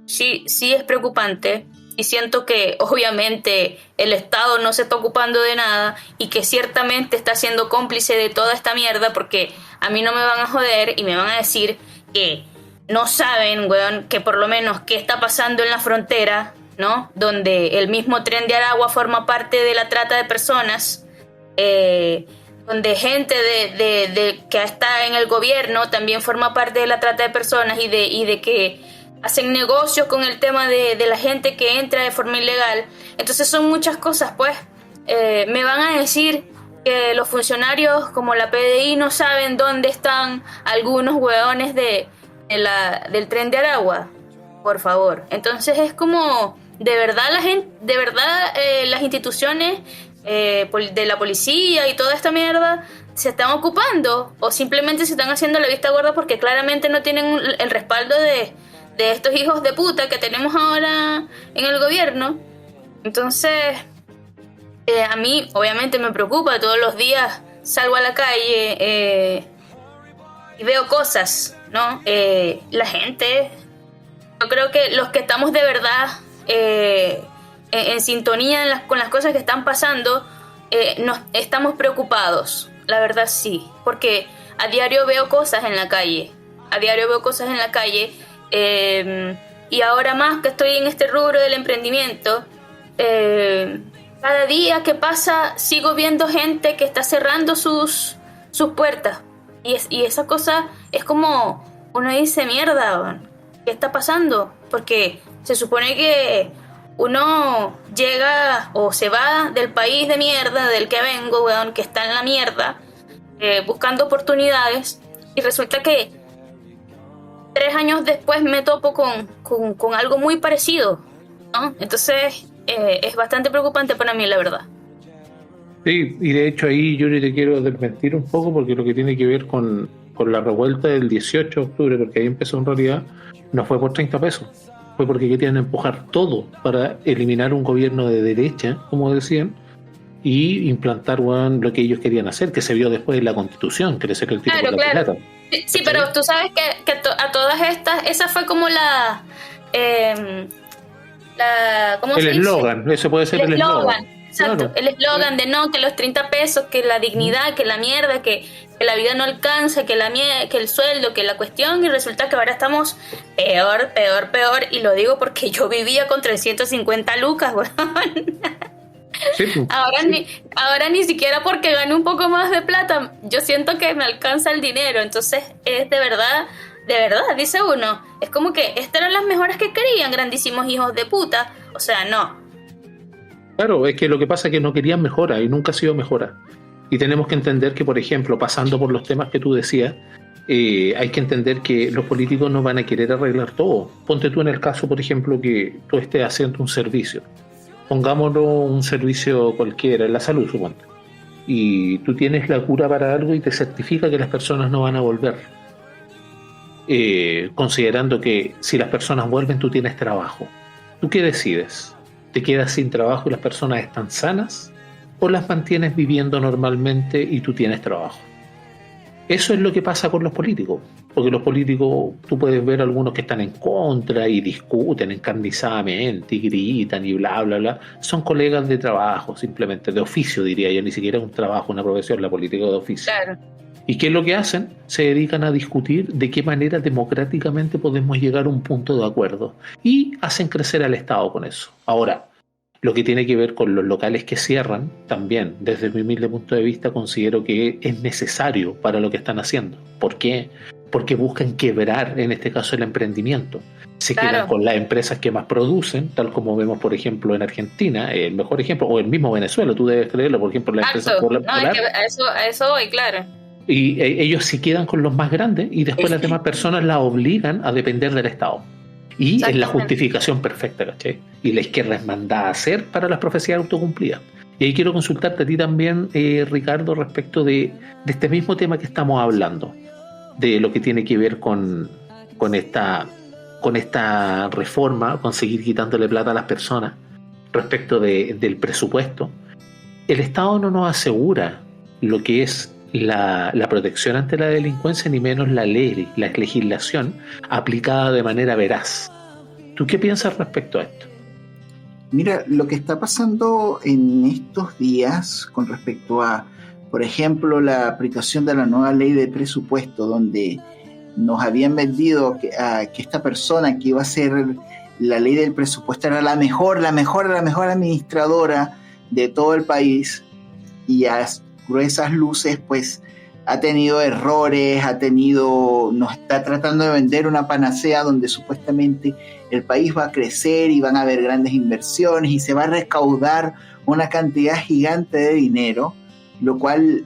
sí es preocupante y siento que obviamente el Estado no se está ocupando de nada y que ciertamente está siendo cómplice de toda esta mierda, porque a mí no me van a joder y me van a decir que no saben, weón, que por lo menos qué está pasando en la frontera, ¿no? Donde el mismo Tren de Aragua forma parte de la trata de personas, donde gente que está en el gobierno también forma parte de la trata de personas y de que hacen negocios con el tema de la gente que entra de forma ilegal. Entonces son muchas cosas, pues. Me van a decir que los funcionarios como la PDI no saben dónde están algunos hueones del Tren de Aragua, por favor. Entonces es como, de verdad las instituciones de la policía y toda esta mierda se están ocupando, o simplemente se están haciendo la vista gorda porque claramente no tienen el respaldo de estos hijos de puta que tenemos ahora en el gobierno. Entonces, a mí obviamente me preocupa. Todos los días salgo a la calle y veo cosas, ¿no? La gente, yo creo que los que estamos de verdad en sintonía con las cosas que están pasando, nos estamos preocupados, la verdad sí, porque a diario veo cosas en la calle, y ahora más que estoy en este rubro del emprendimiento, cada día que pasa sigo viendo gente que está cerrando sus puertas, y esa cosa es como uno dice, mierda, ¿qué está pasando? Porque se supone que uno llega o se va del país de mierda del que vengo, weón, que está en la mierda, buscando oportunidades, y resulta que 3 años después me topo con algo muy parecido, ¿no? Entonces es bastante preocupante para mí, la verdad. Sí, y de hecho ahí yo te quiero desmentir un poco, porque lo que tiene que ver con la revuelta del 18 de octubre, porque ahí empezó en realidad, no fue por 30 pesos, fue porque querían empujar todo para eliminar un gobierno de derecha, como decían, y implantar lo que ellos querían hacer, que se vio después en la Constitución, que le saca el tiro por la culata. Sí, pero tú sabes que a todas estas, esa fue como ¿cómo se dice? El eslogan, eso puede ser el eslogan. Exacto, claro. El eslogan de no, que los 30 pesos, que la dignidad, que la mierda, que la vida no alcanza, que el sueldo, que la cuestión, y resulta que ahora estamos peor, y lo digo porque yo vivía con 350 lucas, weón. Sí, ahora ni siquiera porque gane un poco más de plata, yo siento que me alcanza el dinero. Entonces es de verdad, dice uno, es como que estas eran las mejoras que querían, grandísimos hijos de puta. O sea, no. Claro, es que lo que pasa es que no querían mejora y nunca ha sido mejora. Y tenemos que entender que, por ejemplo, pasando por los temas que tú decías, hay que entender que los políticos no van a querer arreglar todo. Ponte tú en el caso, por ejemplo, que tú estés haciendo un servicio. Pongámoslo un servicio cualquiera, en la salud, suponte. Y tú tienes la cura para algo y te certifica que las personas no van a volver. Considerando que si las personas vuelven, tú tienes trabajo. ¿Tú qué decides? ¿Te quedas sin trabajo y las personas están sanas? ¿O las mantienes viviendo normalmente y tú tienes trabajo? Eso es lo que pasa con los políticos, porque los políticos, tú puedes ver algunos que están en contra y discuten encarnizadamente y gritan y bla, bla, bla. Son colegas de trabajo, simplemente, de oficio diría yo, ni siquiera es un trabajo, una profesión, la política de oficio. Claro. ¿Y qué es lo que hacen? Se dedican a discutir de qué manera democráticamente podemos llegar a un punto de acuerdo y hacen crecer al Estado con eso. Ahora, lo que tiene que ver con los locales que cierran, también, desde mi humilde punto de vista, considero que es necesario para lo que están haciendo. ¿Por qué? Porque buscan quebrar, en este caso, el emprendimiento. Se quedan con las empresas que más producen, tal como vemos, por ejemplo, en Argentina, el mejor ejemplo, o el mismo Venezuela, tú debes creerlo, por ejemplo, la empresa Polar. No, es que a eso voy, claro. Y ellos se quedan con los más grandes y después las demás personas las obligan a depender del Estado. Y es la justificación perfecta, ¿cachai? Y la izquierda es mandada a hacer para las profecías autocumplidas. Y ahí quiero consultarte a ti también, Ricardo, respecto de este mismo tema que estamos hablando, de lo que tiene que ver con esta reforma, con seguir quitándole plata a las personas respecto del presupuesto. El Estado no nos asegura lo que es la protección ante la delincuencia, ni menos la ley, la legislación aplicada de manera veraz. ¿Tú qué piensas respecto a esto? Mira, lo que está pasando en estos días con respecto a, por ejemplo, la aplicación de la nueva ley de presupuesto, donde nos habían vendido que esta persona que iba a ser la ley del presupuesto era la mejor administradora de todo el país, y a gruesas luces pues ha tenido errores, nos está tratando de vender una panacea donde supuestamente el país va a crecer y van a haber grandes inversiones y se va a recaudar una cantidad gigante de dinero, lo cual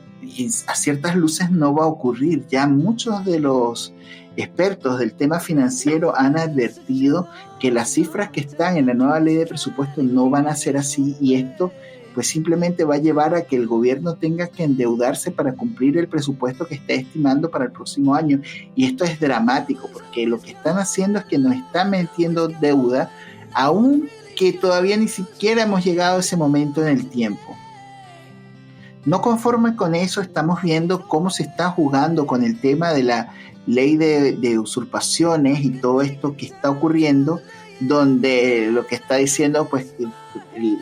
a ciertas luces no va a ocurrir. Ya muchos de los expertos del tema financiero han advertido que las cifras que están en la nueva ley de presupuesto no van a ser así, y esto pues simplemente va a llevar a que el gobierno tenga que endeudarse para cumplir el presupuesto que está estimando para el próximo año. Y esto es dramático, porque lo que están haciendo es que nos están metiendo deuda, aun que todavía ni siquiera hemos llegado a ese momento en el tiempo. No conforme con eso, estamos viendo cómo se está jugando con el tema de la ley de usurpaciones y todo esto que está ocurriendo, donde lo que está diciendo pues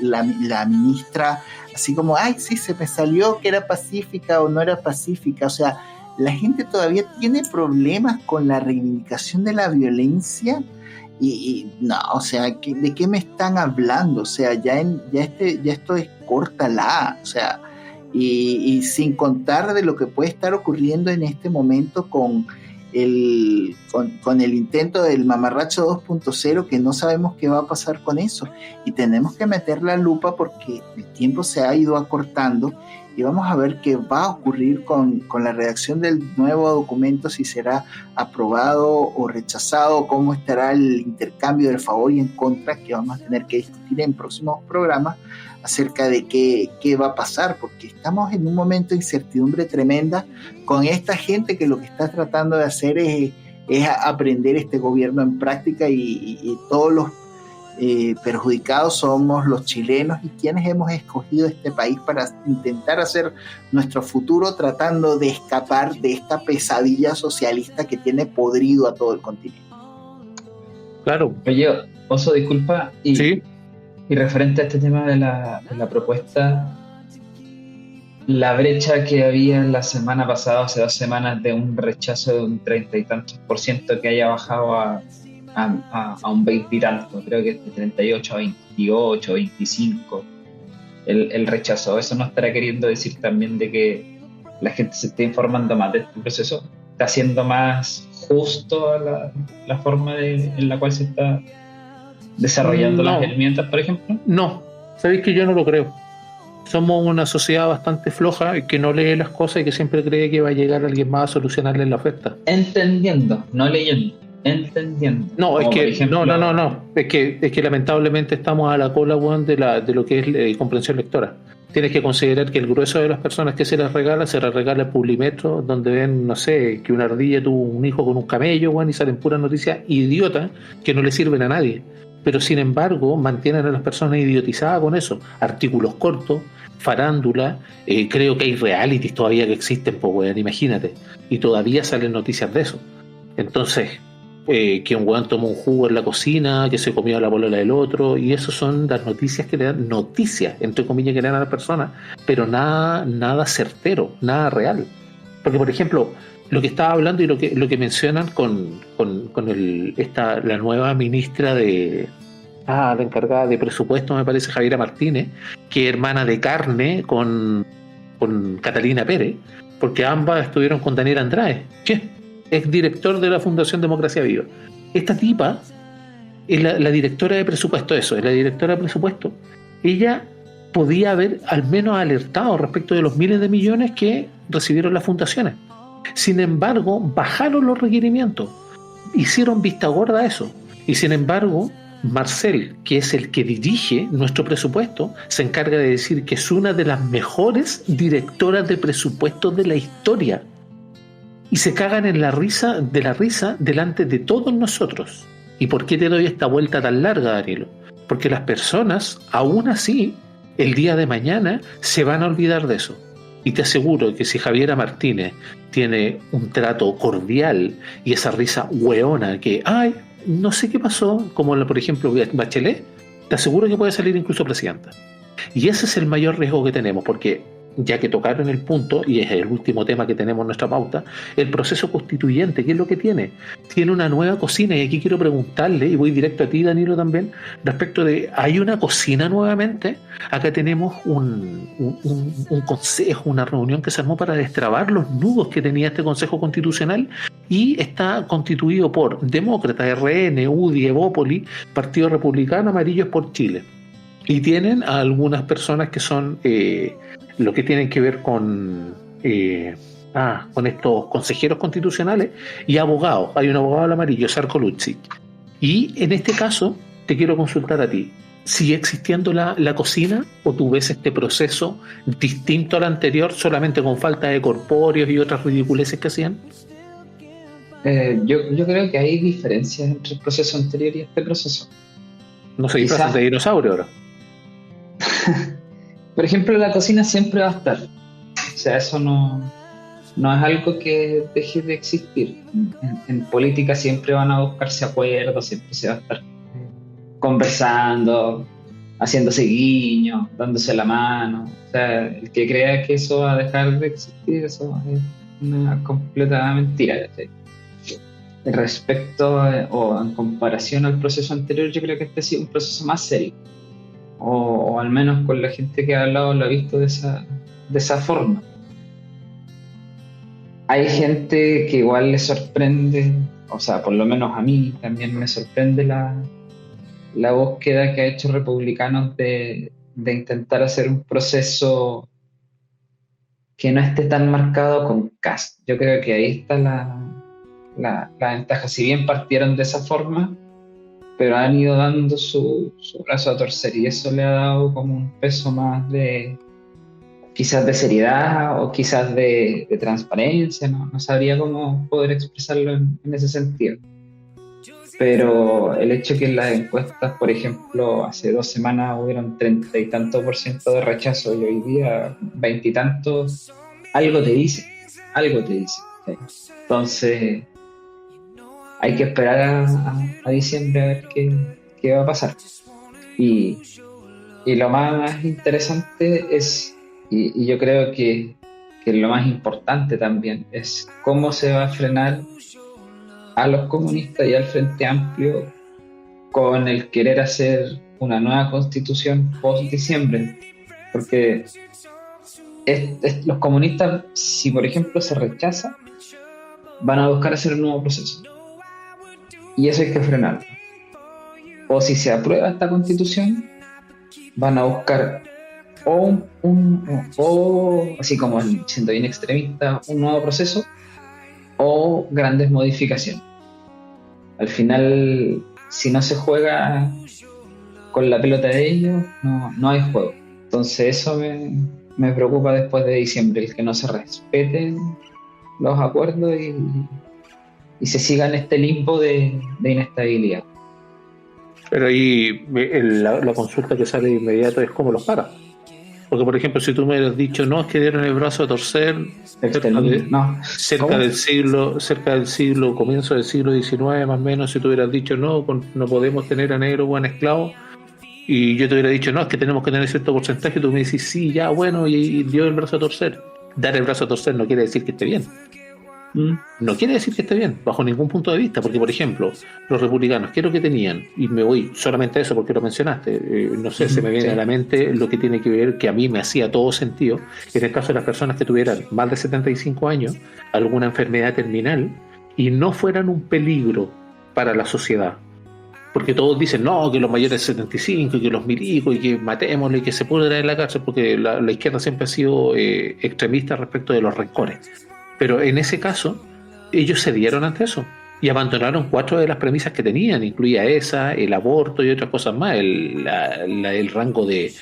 la ministra, así como, ay, sí, se me salió que era pacífica o no era pacífica. O sea, la gente todavía tiene problemas con la reivindicación de la violencia y no, o sea, ¿de qué me están hablando? O sea, ya esto es córtala, o sea, y sin contar de lo que puede estar ocurriendo en este momento con el intento del mamarracho 2.0, que no sabemos qué va a pasar con eso, y tenemos que meter la lupa porque el tiempo se ha ido acortando y vamos a ver qué va a ocurrir con la redacción del nuevo documento, si será aprobado o rechazado, cómo estará el intercambio del favor y en contra, que vamos a tener que discutir en próximos programas acerca de qué va a pasar, porque estamos en un momento de incertidumbre tremenda con esta gente que lo que está tratando de hacer es aprender este gobierno en práctica, y todos los perjudicados somos los chilenos y quienes hemos escogido este país para intentar hacer nuestro futuro, tratando de escapar de esta pesadilla socialista que tiene podrido a todo el continente. Claro. Oye, Oso, disculpa, ¿Sí? Y referente a este tema de la propuesta, la brecha que había la semana pasada, hace 2 semanas, de un rechazo de un 30 y tantos %, que haya bajado a un 20 y tanto, creo que es de 38 a 28, 25 el rechazo. ¿Eso no estará queriendo decir también de que la gente se esté informando más de este proceso? ¿Está siendo más justo la forma en la cual se está desarrollando las herramientas, por ejemplo? No, sabéis que yo no lo creo. Somos una sociedad bastante floja y que no lee las cosas y que siempre cree que va a llegar alguien más a solucionarle la oferta. Entendiendo, no leyendo, entendiendo. No, es Como, que por ejemplo, no. Es que lamentablemente estamos a la cola, weón, de lo que es comprensión lectora. Tienes que considerar que el grueso de las personas que se les regala el Publimetro, donde ven, no sé, que una ardilla tuvo un hijo con un camello, weón, y salen puras noticias idiotas que no le sirven a nadie. Pero sin embargo, mantienen a las personas idiotizadas con eso. Artículos cortos, farándula, creo que hay realities todavía que existen, pues, weón, imagínate. Y todavía salen noticias de eso. Entonces, que un weón tomó un jugo en la cocina, que se comió la polola del otro, y eso son las noticias que le dan, noticias, entre comillas, que le dan a la persona, pero nada certero, nada real. Porque, por ejemplo, lo que estaba hablando y lo que mencionan con la nueva ministra la encargada de presupuesto, me parece, Javiera Martínez, que es hermana de carne con Catalina Pérez, porque ambas estuvieron con Daniel Andrade, ex director de la Fundación Democracia Viva. Esta tipa es la directora de presupuesto, es la directora de presupuesto. Ella podía haber al menos alertado respecto de los miles de millones que recibieron las fundaciones. Sin embargo, bajaron los requerimientos, hicieron vista gorda a eso. Y sin embargo, Marcel, que es el que dirige nuestro presupuesto, se encarga de decir que es una de las mejores directoras de presupuesto de la historia. Y se cagan de la risa delante de todos nosotros. ¿Y por qué te doy esta vuelta tan larga, Danilo? Porque las personas, aún así, el día de mañana se van a olvidar de eso. Y te aseguro que si Javiera Martínez tiene un trato cordial y esa risa hueona que, ay, no sé qué pasó, como por ejemplo Bachelet, te aseguro que puede salir incluso presidenta. Y ese es el mayor riesgo que tenemos, porque ya que tocaron el punto, y es el último tema que tenemos en nuestra pauta, el proceso constituyente, ¿qué es lo que tiene? Tiene una nueva cocina, y aquí quiero preguntarle, y voy directo a ti, Danilo, también, respecto de, ¿hay una cocina nuevamente? Acá tenemos un consejo, una reunión que se armó para destrabar los nudos que tenía este Consejo Constitucional, y está constituido por Demócratas, RN, UDI, Evópoli, Partido Republicano, Amarillos por Chile. Y tienen a algunas personas que son lo que tienen que ver con estos consejeros constitucionales y abogados. Hay un abogado al amarillo, Sarko Lutzi. Y en este caso, te quiero consultar a ti. ¿Sigue existiendo la cocina o tú ves este proceso distinto al anterior, solamente con falta de corpóreos y otras ridiculeces que hacían? Yo creo que hay diferencias entre el proceso anterior y este proceso. No se disfrazan de dinosaurio ahora. Por ejemplo, la cocina siempre va a estar. O sea, eso no es algo que deje de existir. En política siempre van a buscarse acuerdos, siempre se va a estar conversando, haciéndose guiños, dándose la mano. O sea, el que crea que eso va a dejar de existir, eso es una completa mentira. ¿Sí? Respecto o en comparación al proceso anterior, yo creo que este ha sido un proceso más serio. O al menos con la gente que ha hablado lo ha visto de esa forma. Hay gente que igual le sorprende, o sea, por lo menos a mí también me sorprende la búsqueda que ha hecho Republicanos de intentar hacer un proceso que no esté tan marcado con Kast. Yo creo que ahí está la ventaja. Si bien partieron de esa forma, pero han ido dando su brazo a torcer, y eso le ha dado como un peso más quizás de seriedad o quizás de transparencia, no sabría cómo poder expresarlo en ese sentido. Pero el hecho que en las encuestas, por ejemplo, hace 2 semanas hubieron 30 y tanto % de rechazo y hoy día 20 y tantos, algo te dice. ¿Sí? Entonces hay que esperar a diciembre a ver qué va a pasar. Y lo más interesante es, y yo creo que lo más importante también, es cómo se va a frenar a los comunistas y al Frente Amplio con el querer hacer una nueva constitución post-diciembre. Porque los comunistas, si por ejemplo se rechaza, van a buscar hacer un nuevo proceso. Y eso hay que frenarlo. O si se aprueba esta constitución, van a buscar o así como siendo bien extremista, un nuevo proceso o grandes modificaciones. Al final, si no se juega con la pelota de ellos, no hay juego. Entonces eso me preocupa después de diciembre, el que no se respeten los acuerdos y se siga en este limbo de inestabilidad. Pero ahí la consulta que sale de inmediato es cómo los para. Porque, por ejemplo, si tú me hubieras dicho, no, es que dieron el brazo a torcer cerca del siglo, comienzo del siglo XIX más o menos, si tú hubieras dicho, no podemos tener a negro o a esclavo, y yo te hubiera dicho, no, es que tenemos que tener cierto porcentaje, tú me decís, sí, ya, bueno, y dio el brazo a torcer. Dar el brazo a torcer no quiere decir que esté bien. No quiere decir que esté bien, bajo ningún punto de vista, porque, por ejemplo, los republicanos, ¿qué es lo que tenían? Y me voy solamente a eso porque lo mencionaste. No sé, se me viene a la mente lo que tiene que ver, que a mí me hacía todo sentido, en el caso de las personas que tuvieran más de 75 años, alguna enfermedad terminal, y no fueran un peligro para la sociedad. Porque todos dicen, no, que los mayores de 75, y que los milicos, y que matémosle, y que se pudra en la cárcel, porque la izquierda siempre ha sido extremista respecto de los rencores. Pero en ese caso, ellos cedieron ante eso y abandonaron 4 de las premisas que tenían, incluía esa, el aborto y otras cosas más, el rango de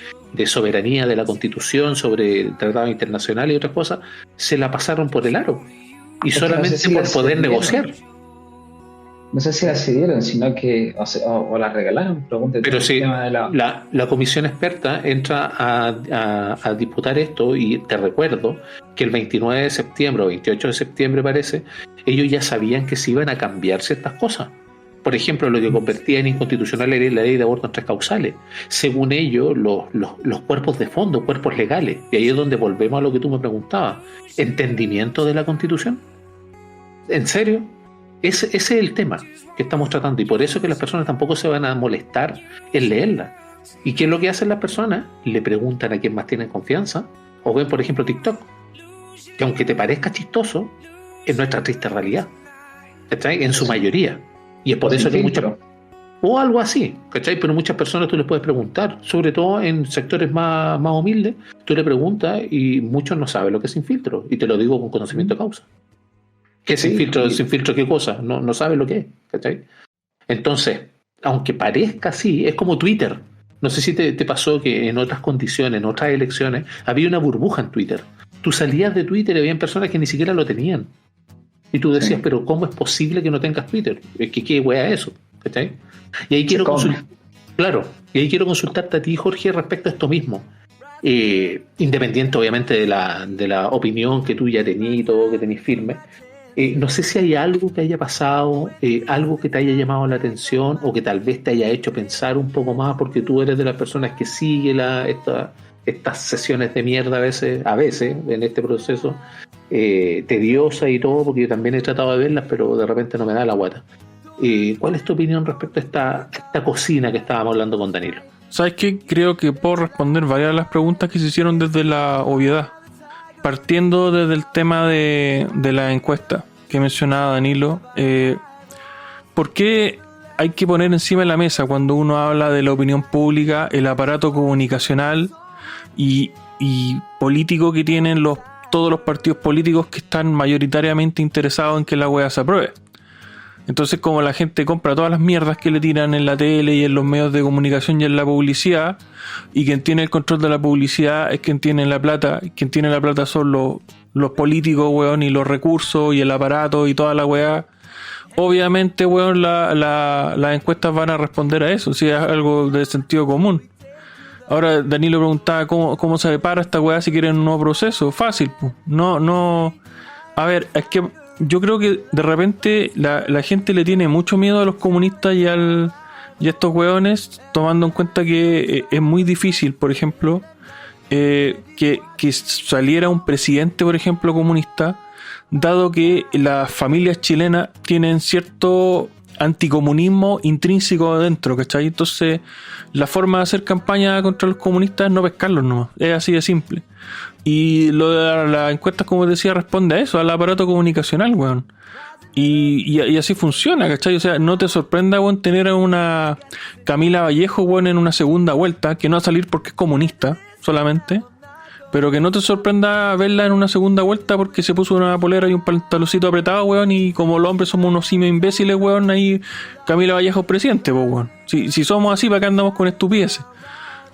soberanía de la Constitución sobre el Tratado Internacional y otras cosas, se la pasaron por el aro. Y solamente por poder negociar. No sé si la cedieron, sino que o la regalaron. Pero sí, la comisión experta entra a disputar esto, y te recuerdo que el 29 de septiembre o 28 de septiembre parece, ellos ya sabían que se iban a cambiar ciertas cosas. Por ejemplo, lo que convertía en inconstitucional era la ley de aborto en 3 causales. Según ellos, los cuerpos de fondo, cuerpos legales, y ahí es donde volvemos a lo que tú me preguntabas, ¿entendimiento de la Constitución? ¿En serio? Ese es el tema que estamos tratando, y por eso que las personas tampoco se van a molestar en leerla. ¿Y qué es lo que hacen las personas? Le preguntan a quién más tienen confianza, o ven, por ejemplo, TikTok, que aunque te parezca chistoso, es nuestra triste realidad, ¿cachai? En su mayoría. Y es por eso que muchas... O algo así, ¿cachai? Pero muchas personas tú les puedes preguntar, sobre todo en sectores más humildes, tú le preguntas y muchos no saben lo que es sin filtro, y te lo digo con conocimiento de causa. ¿Qué es sin filtro? ¿Sin filtro qué cosa? No sabe lo que es, ¿cachai? Entonces, aunque parezca así, es como Twitter. No sé si te pasó que en otras condiciones, en otras elecciones, había una burbuja en Twitter. Tú salías de Twitter y había personas que ni siquiera lo tenían. Y tú decías, pero ¿cómo es posible que no tengas Twitter? Es que qué wea eso, ¿cachai? Y ahí quiero consultarte a ti, Jorge, respecto a esto mismo. Independiente, obviamente, de la opinión que tú ya tenías y todo, que tenés firme. No sé si hay algo que haya pasado, algo que te haya llamado la atención o que tal vez te haya hecho pensar un poco más, porque tú eres de las personas que sigue estas sesiones de mierda a veces en este proceso, tediosa y todo, porque yo también he tratado de verlas, pero de repente no me da la guata. ¿Cuál es tu opinión respecto a esta cocina que estábamos hablando con Danilo? ¿Sabes qué? Creo que puedo responder varias de las preguntas que se hicieron desde la obviedad. Partiendo desde el tema de la encuesta que mencionaba Danilo, ¿por qué hay que poner encima de la mesa cuando uno habla de la opinión pública el aparato comunicacional y político que tienen todos los partidos políticos que están mayoritariamente interesados en que la weá se apruebe? Entonces, como la gente compra todas las mierdas que le tiran en la tele y en los medios de comunicación y en la publicidad, y quien tiene el control de la publicidad es quien tiene la plata, y quien tiene la plata son los políticos, weón, y los recursos y el aparato y toda la weá, obviamente, weón, las encuestas van a responder a eso, si es algo de sentido común. Ahora, Danilo preguntaba cómo se prepara esta weá si quieren un nuevo proceso. Fácil, pues. No. A ver, es que yo creo que de repente la gente le tiene mucho miedo a los comunistas y a estos hueones, tomando en cuenta que es muy difícil, por ejemplo, que saliera un presidente, por ejemplo, comunista, dado que las familias chilenas tienen cierto anticomunismo intrínseco adentro, ¿cachai? Entonces, la forma de hacer campaña contra los comunistas es no pescarlos nomás, es así de simple. Y lo de las encuestas, como decía, responde a eso, al aparato comunicacional, weón. Y así funciona, ¿cachai? O sea, no te sorprenda, weón, tener a una Camila Vallejo, weón, en una segunda vuelta, que no va a salir porque es comunista, solamente, pero que no te sorprenda verla en una segunda vuelta porque se puso una polera y un pantaloncito apretado, weón, y como los hombres somos unos simios imbéciles, weón, ahí Camila Vallejo es presidente, pues, weón. Si somos así, ¿para qué andamos con estupideces?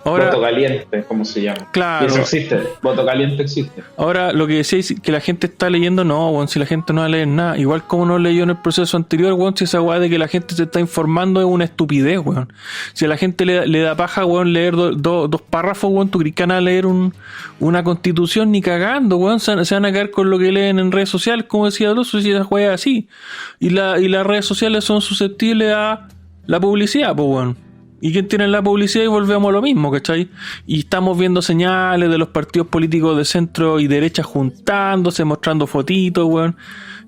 Ahora, voto caliente, ¿cómo se llama? Claro. Y eso existe, voto caliente existe. Ahora, lo que decía es que la gente está leyendo, no, weón, si la gente no va a leer nada. Igual como no leyó en el proceso anterior, weón, si esa weá de que la gente se está informando es una estupidez, weón. Si a la gente le da paja, weón, leer dos párrafos, weón, tú crees que van a leer una constitución ni cagando, weón, se van a caer con lo que leen en redes sociales, como decía Doso, si esa weá es así. Y las redes sociales son susceptibles a la publicidad, pues, weón. ¿Y quién tiene la publicidad? Y volvemos a lo mismo, ¿cachai? Y estamos viendo señales de los partidos políticos de centro y derecha juntándose, mostrando fotitos, weón.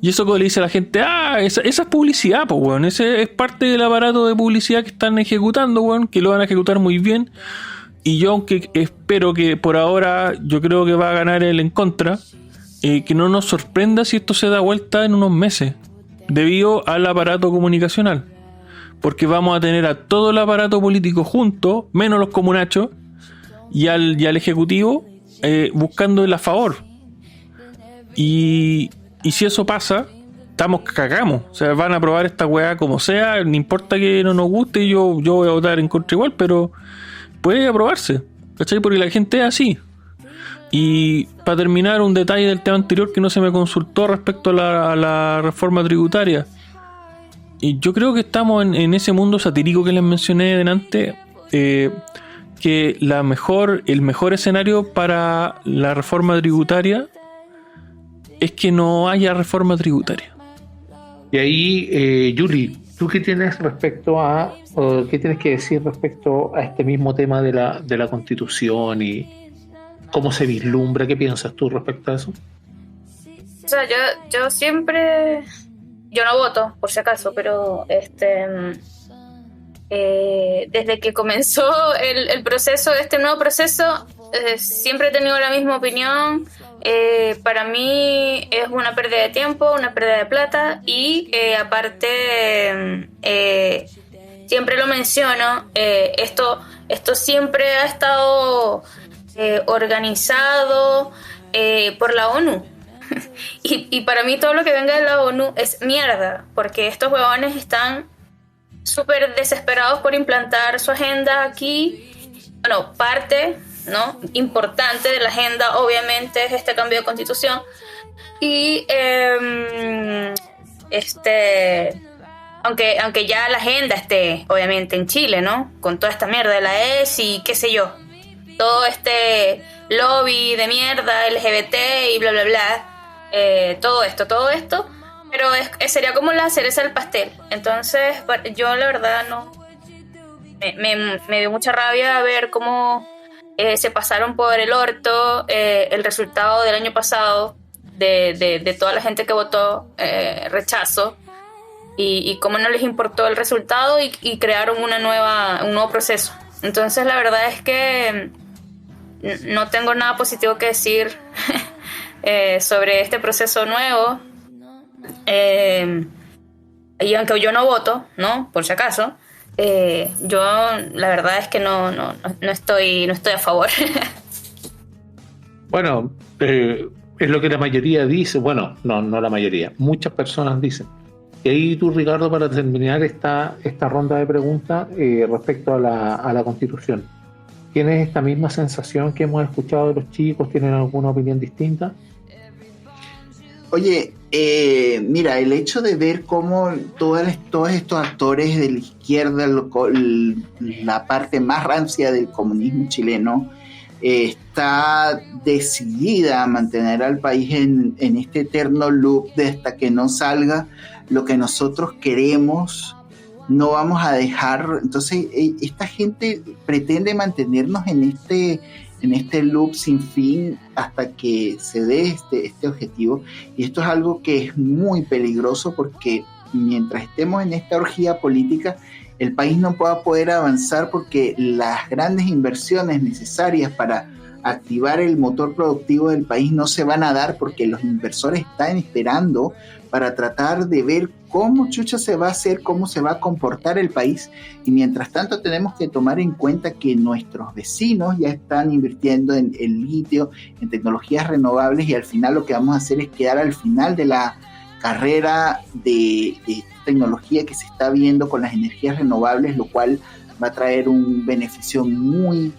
Y eso que le dice a la gente, esa es publicidad, pues, weón. Ese es parte del aparato de publicidad que están ejecutando, weón, que lo van a ejecutar muy bien. Y yo, aunque espero que por ahora, yo creo que va a ganar el en contra, que no nos sorprenda si esto se da vuelta en unos meses, debido al aparato comunicacional. Porque vamos a tener a todo el aparato político junto, menos los comunachos, y al ejecutivo buscando el a favor. Y si eso pasa, cagamos. O sea, van a aprobar esta weá como sea, no importa que no nos guste, yo voy a votar en contra igual, pero puede aprobarse, ¿cachai? Porque la gente es así. Y para terminar, un detalle del tema anterior que no se me consultó respecto a la reforma tributaria. Y yo creo que estamos en ese mundo satírico que les mencioné delante, que el mejor escenario para la reforma tributaria es que no haya reforma tributaria. Y ahí, Yuli, ¿tú qué tienes qué tienes que decir respecto a este mismo tema de la Constitución y cómo se vislumbra? ¿Qué piensas tú respecto a eso? O sea, yo siempre... Yo no voto, por si acaso, pero desde que comenzó el proceso, este nuevo proceso, siempre he tenido la misma opinión. Para mí es una pérdida de tiempo, una pérdida de plata y aparte, siempre lo menciono, esto siempre ha estado organizado por la ONU. Y para mí todo lo que venga de la ONU es mierda, porque estos huevones están súper desesperados por implantar su agenda aquí. Bueno, parte, ¿no?, importante de la agenda obviamente es este cambio de constitución. Y aunque ya la agenda esté obviamente en Chile, ¿no?, con toda esta mierda de la ESI y qué sé yo, todo este lobby de mierda LGBT y bla bla bla, todo esto, pero sería como la cereza del pastel. Entonces yo la verdad no me dio mucha rabia ver cómo se pasaron por el orto el resultado del año pasado de toda la gente que votó rechazo, y cómo no les importó el resultado y crearon un nuevo proceso. Entonces la verdad es que no tengo nada positivo que decir sobre este proceso nuevo, y aunque yo no voto, ¿no?, por si acaso, yo la verdad es que no estoy a favor. Bueno, es lo que la mayoría dice. Bueno, no la mayoría, muchas personas dicen. Y ahí tú, Ricardo, para terminar esta ronda de preguntas respecto a la Constitución, ¿tienes esta misma sensación que hemos escuchado de los chicos? ¿Tienen alguna opinión distinta? Oye, mira, el hecho de ver cómo todos estos actores de la izquierda, la parte más rancia del comunismo chileno, está decidida a mantener al país en este eterno loop de hasta que no salga lo que nosotros queremos, no vamos a dejar. Entonces esta gente pretende mantenernos en este loop sin fin hasta que se dé este objetivo, y esto es algo que es muy peligroso, porque mientras estemos en esta orgía política, el país no va a poder avanzar, porque las grandes inversiones necesarias para activar el motor productivo del país no se van a dar porque los inversores están esperando para tratar de ver cómo chucha se va a hacer, cómo se va a comportar el país, y mientras tanto tenemos que tomar en cuenta que nuestros vecinos ya están invirtiendo en litio, en tecnologías renovables, y al final lo que vamos a hacer es quedar al final de la carrera de tecnología que se está viendo con las energías renovables, lo cual va a traer un beneficio muy,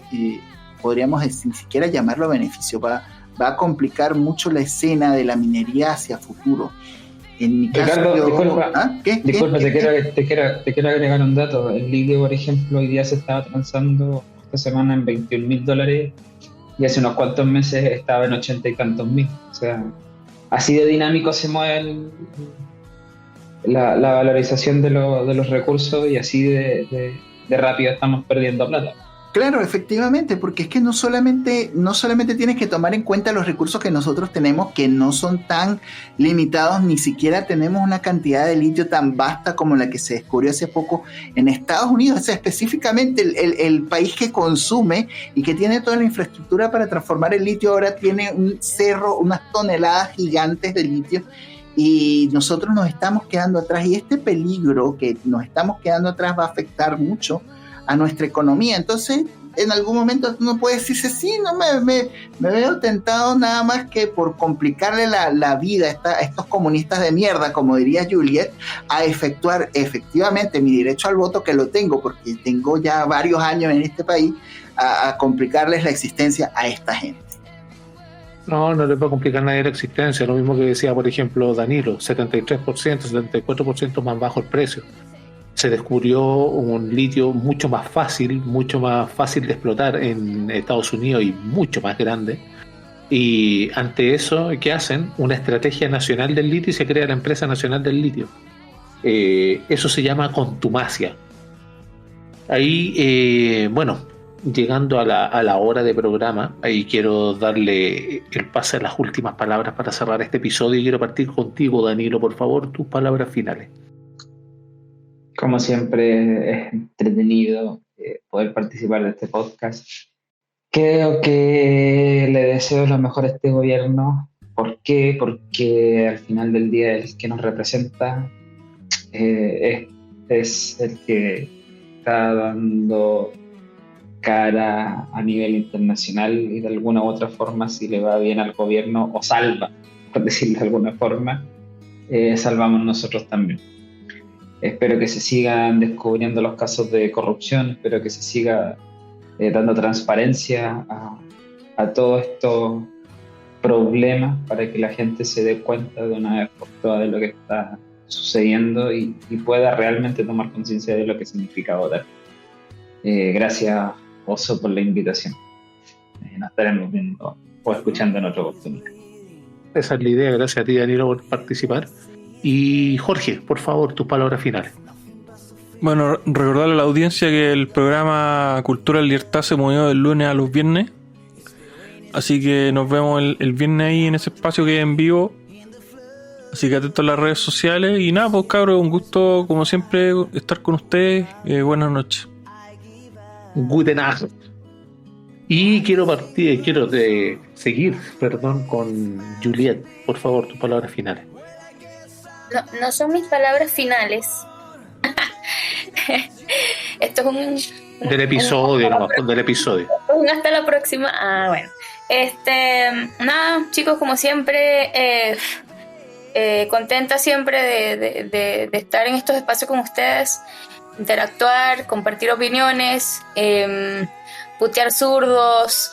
podríamos ni siquiera llamarlo beneficio, va a complicar mucho la escena de la minería hacia futuro. En mi caso, Ricardo, disculpa, disculpa, te quiero agregar un dato. El litio, por ejemplo, hoy día se estaba transando esta semana en $21,000 y hace unos cuantos meses estaba en 80 y tantos mil. O sea, así de dinámico se mueve la valorización de los recursos, y así de rápido estamos perdiendo plata. Claro, efectivamente, porque es que no solamente tienes que tomar en cuenta los recursos que nosotros tenemos, que no son tan limitados, ni siquiera tenemos una cantidad de litio tan vasta como la que se descubrió hace poco en Estados Unidos. O sea, específicamente el país que consume y que tiene toda la infraestructura para transformar el litio ahora tiene un cerro, unas toneladas gigantes de litio, y nosotros nos estamos quedando atrás, y este peligro que nos estamos quedando atrás va a afectar mucho a nuestra economía. Entonces, en algún momento uno puede decirse, sí, no me veo tentado nada más que por complicarle la vida a estos comunistas de mierda, como diría Juliet, a efectuar efectivamente mi derecho al voto, que lo tengo porque tengo ya varios años en este país, a complicarles la existencia a esta gente. No les va a complicar nadie la existencia. Lo mismo que decía, por ejemplo, Danilo, 73%, 74% más bajo el precio. Se descubrió un litio mucho más fácil de explotar en Estados Unidos y mucho más grande. Y ante eso, ¿qué hacen? Una estrategia nacional del litio, y se crea la empresa nacional del litio. Eso se llama contumacia. Ahí, llegando a la hora de programa, ahí quiero darle el pase a las últimas palabras para cerrar este episodio, y quiero partir contigo, Danilo, por favor, tus palabras finales. Como siempre, es entretenido poder participar de este podcast. Creo que le deseo lo mejor a este gobierno. ¿Por qué? Porque al final del día el que nos representa es el que está dando cara a nivel internacional, y de alguna u otra forma, si le va bien al gobierno o salva, por decirlo de alguna forma, salvamos nosotros también. Espero que se sigan descubriendo los casos de corrupción, espero que se siga dando transparencia a todos estos problemas, para que la gente se dé cuenta de una vez por todas de lo que está sucediendo y pueda realmente tomar conciencia de lo que significa votar. Gracias, Oso, por la invitación. Nos estaremos viendo o escuchando en otra oportunidad. Esa es la idea. Gracias a ti, Danilo, por participar. Y Jorge, por favor, tus palabras finales. Bueno, recordarle a la audiencia que el programa Cultura y Libertad se movió del lunes a los viernes, así que nos vemos el viernes ahí en ese espacio que es en vivo. Así que atentos a las redes sociales. Y nada, pues cabros, un gusto como siempre estar con ustedes. Buenas noches. Guten Nacht. Y quiero seguir con Juliet. Por favor, tus palabras finales. No son mis palabras finales. Esto es del episodio. Hasta la próxima. Bueno. Nada, chicos, como siempre, contenta siempre de estar en estos espacios con ustedes, interactuar, compartir opiniones, putear zurdos,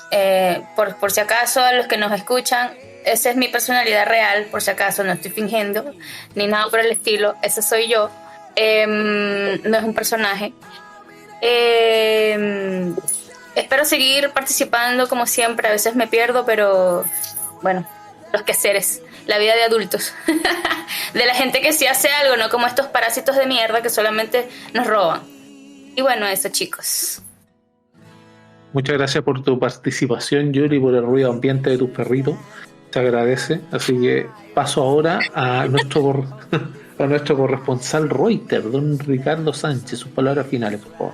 por si acaso a los que nos escuchan. Esa es mi personalidad real, por si acaso, no estoy fingiendo ni nada por el estilo. Esa soy yo, no es un personaje. Espero seguir participando como siempre. A veces me pierdo, pero bueno, los quehaceres, la vida de adultos, de la gente que sí hace algo, no como estos parásitos de mierda que solamente nos roban. Y bueno, eso, chicos. Muchas gracias por tu participación, Yuri, por el ruido ambiente de tus perritos. Se agradece. Así que paso ahora a nuestro corresponsal Reuters, don Ricardo Sánchez. Sus palabras finales, por favor.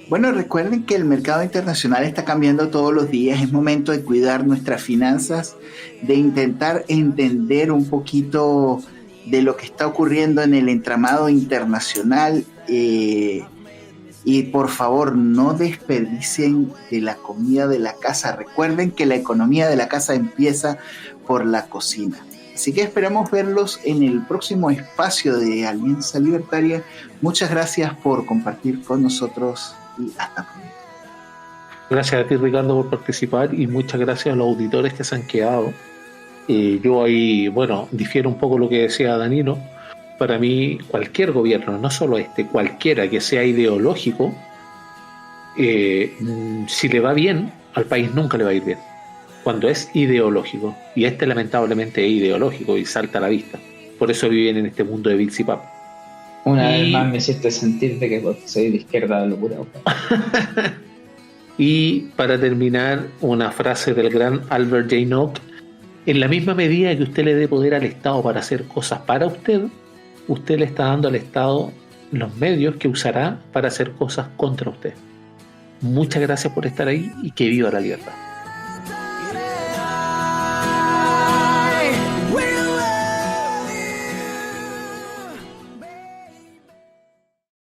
Bueno, recuerden que el mercado internacional está cambiando todos los días. Es momento de cuidar nuestras finanzas, de intentar entender un poquito de lo que está ocurriendo en el entramado internacional. Y por favor, no desperdicien de la comida de la casa. Recuerden que la economía de la casa empieza por la cocina. Así que esperamos verlos en el próximo espacio de Alianza Libertaria. Muchas gracias por compartir con nosotros y hasta pronto. Gracias a ti, Ricardo, por participar y muchas gracias a los auditores que se han quedado. Yo ahí, bueno, difiero un poco lo que decía Danilo. Para mí, cualquier gobierno, no solo cualquiera que sea ideológico, si le va bien, al país nunca le va a ir bien. Cuando es ideológico, y lamentablemente es ideológico y salta a la vista. Por eso viven en este mundo de Bits y Pap. Una vez más me hiciste sentir de que porque soy de izquierda de locura. Y para terminar, una frase del gran Albert J. Nock: en la misma medida que usted le dé poder al Estado para hacer cosas para usted, usted le está dando al Estado los medios que usará para hacer cosas contra usted. Muchas gracias por estar ahí y que viva la libertad.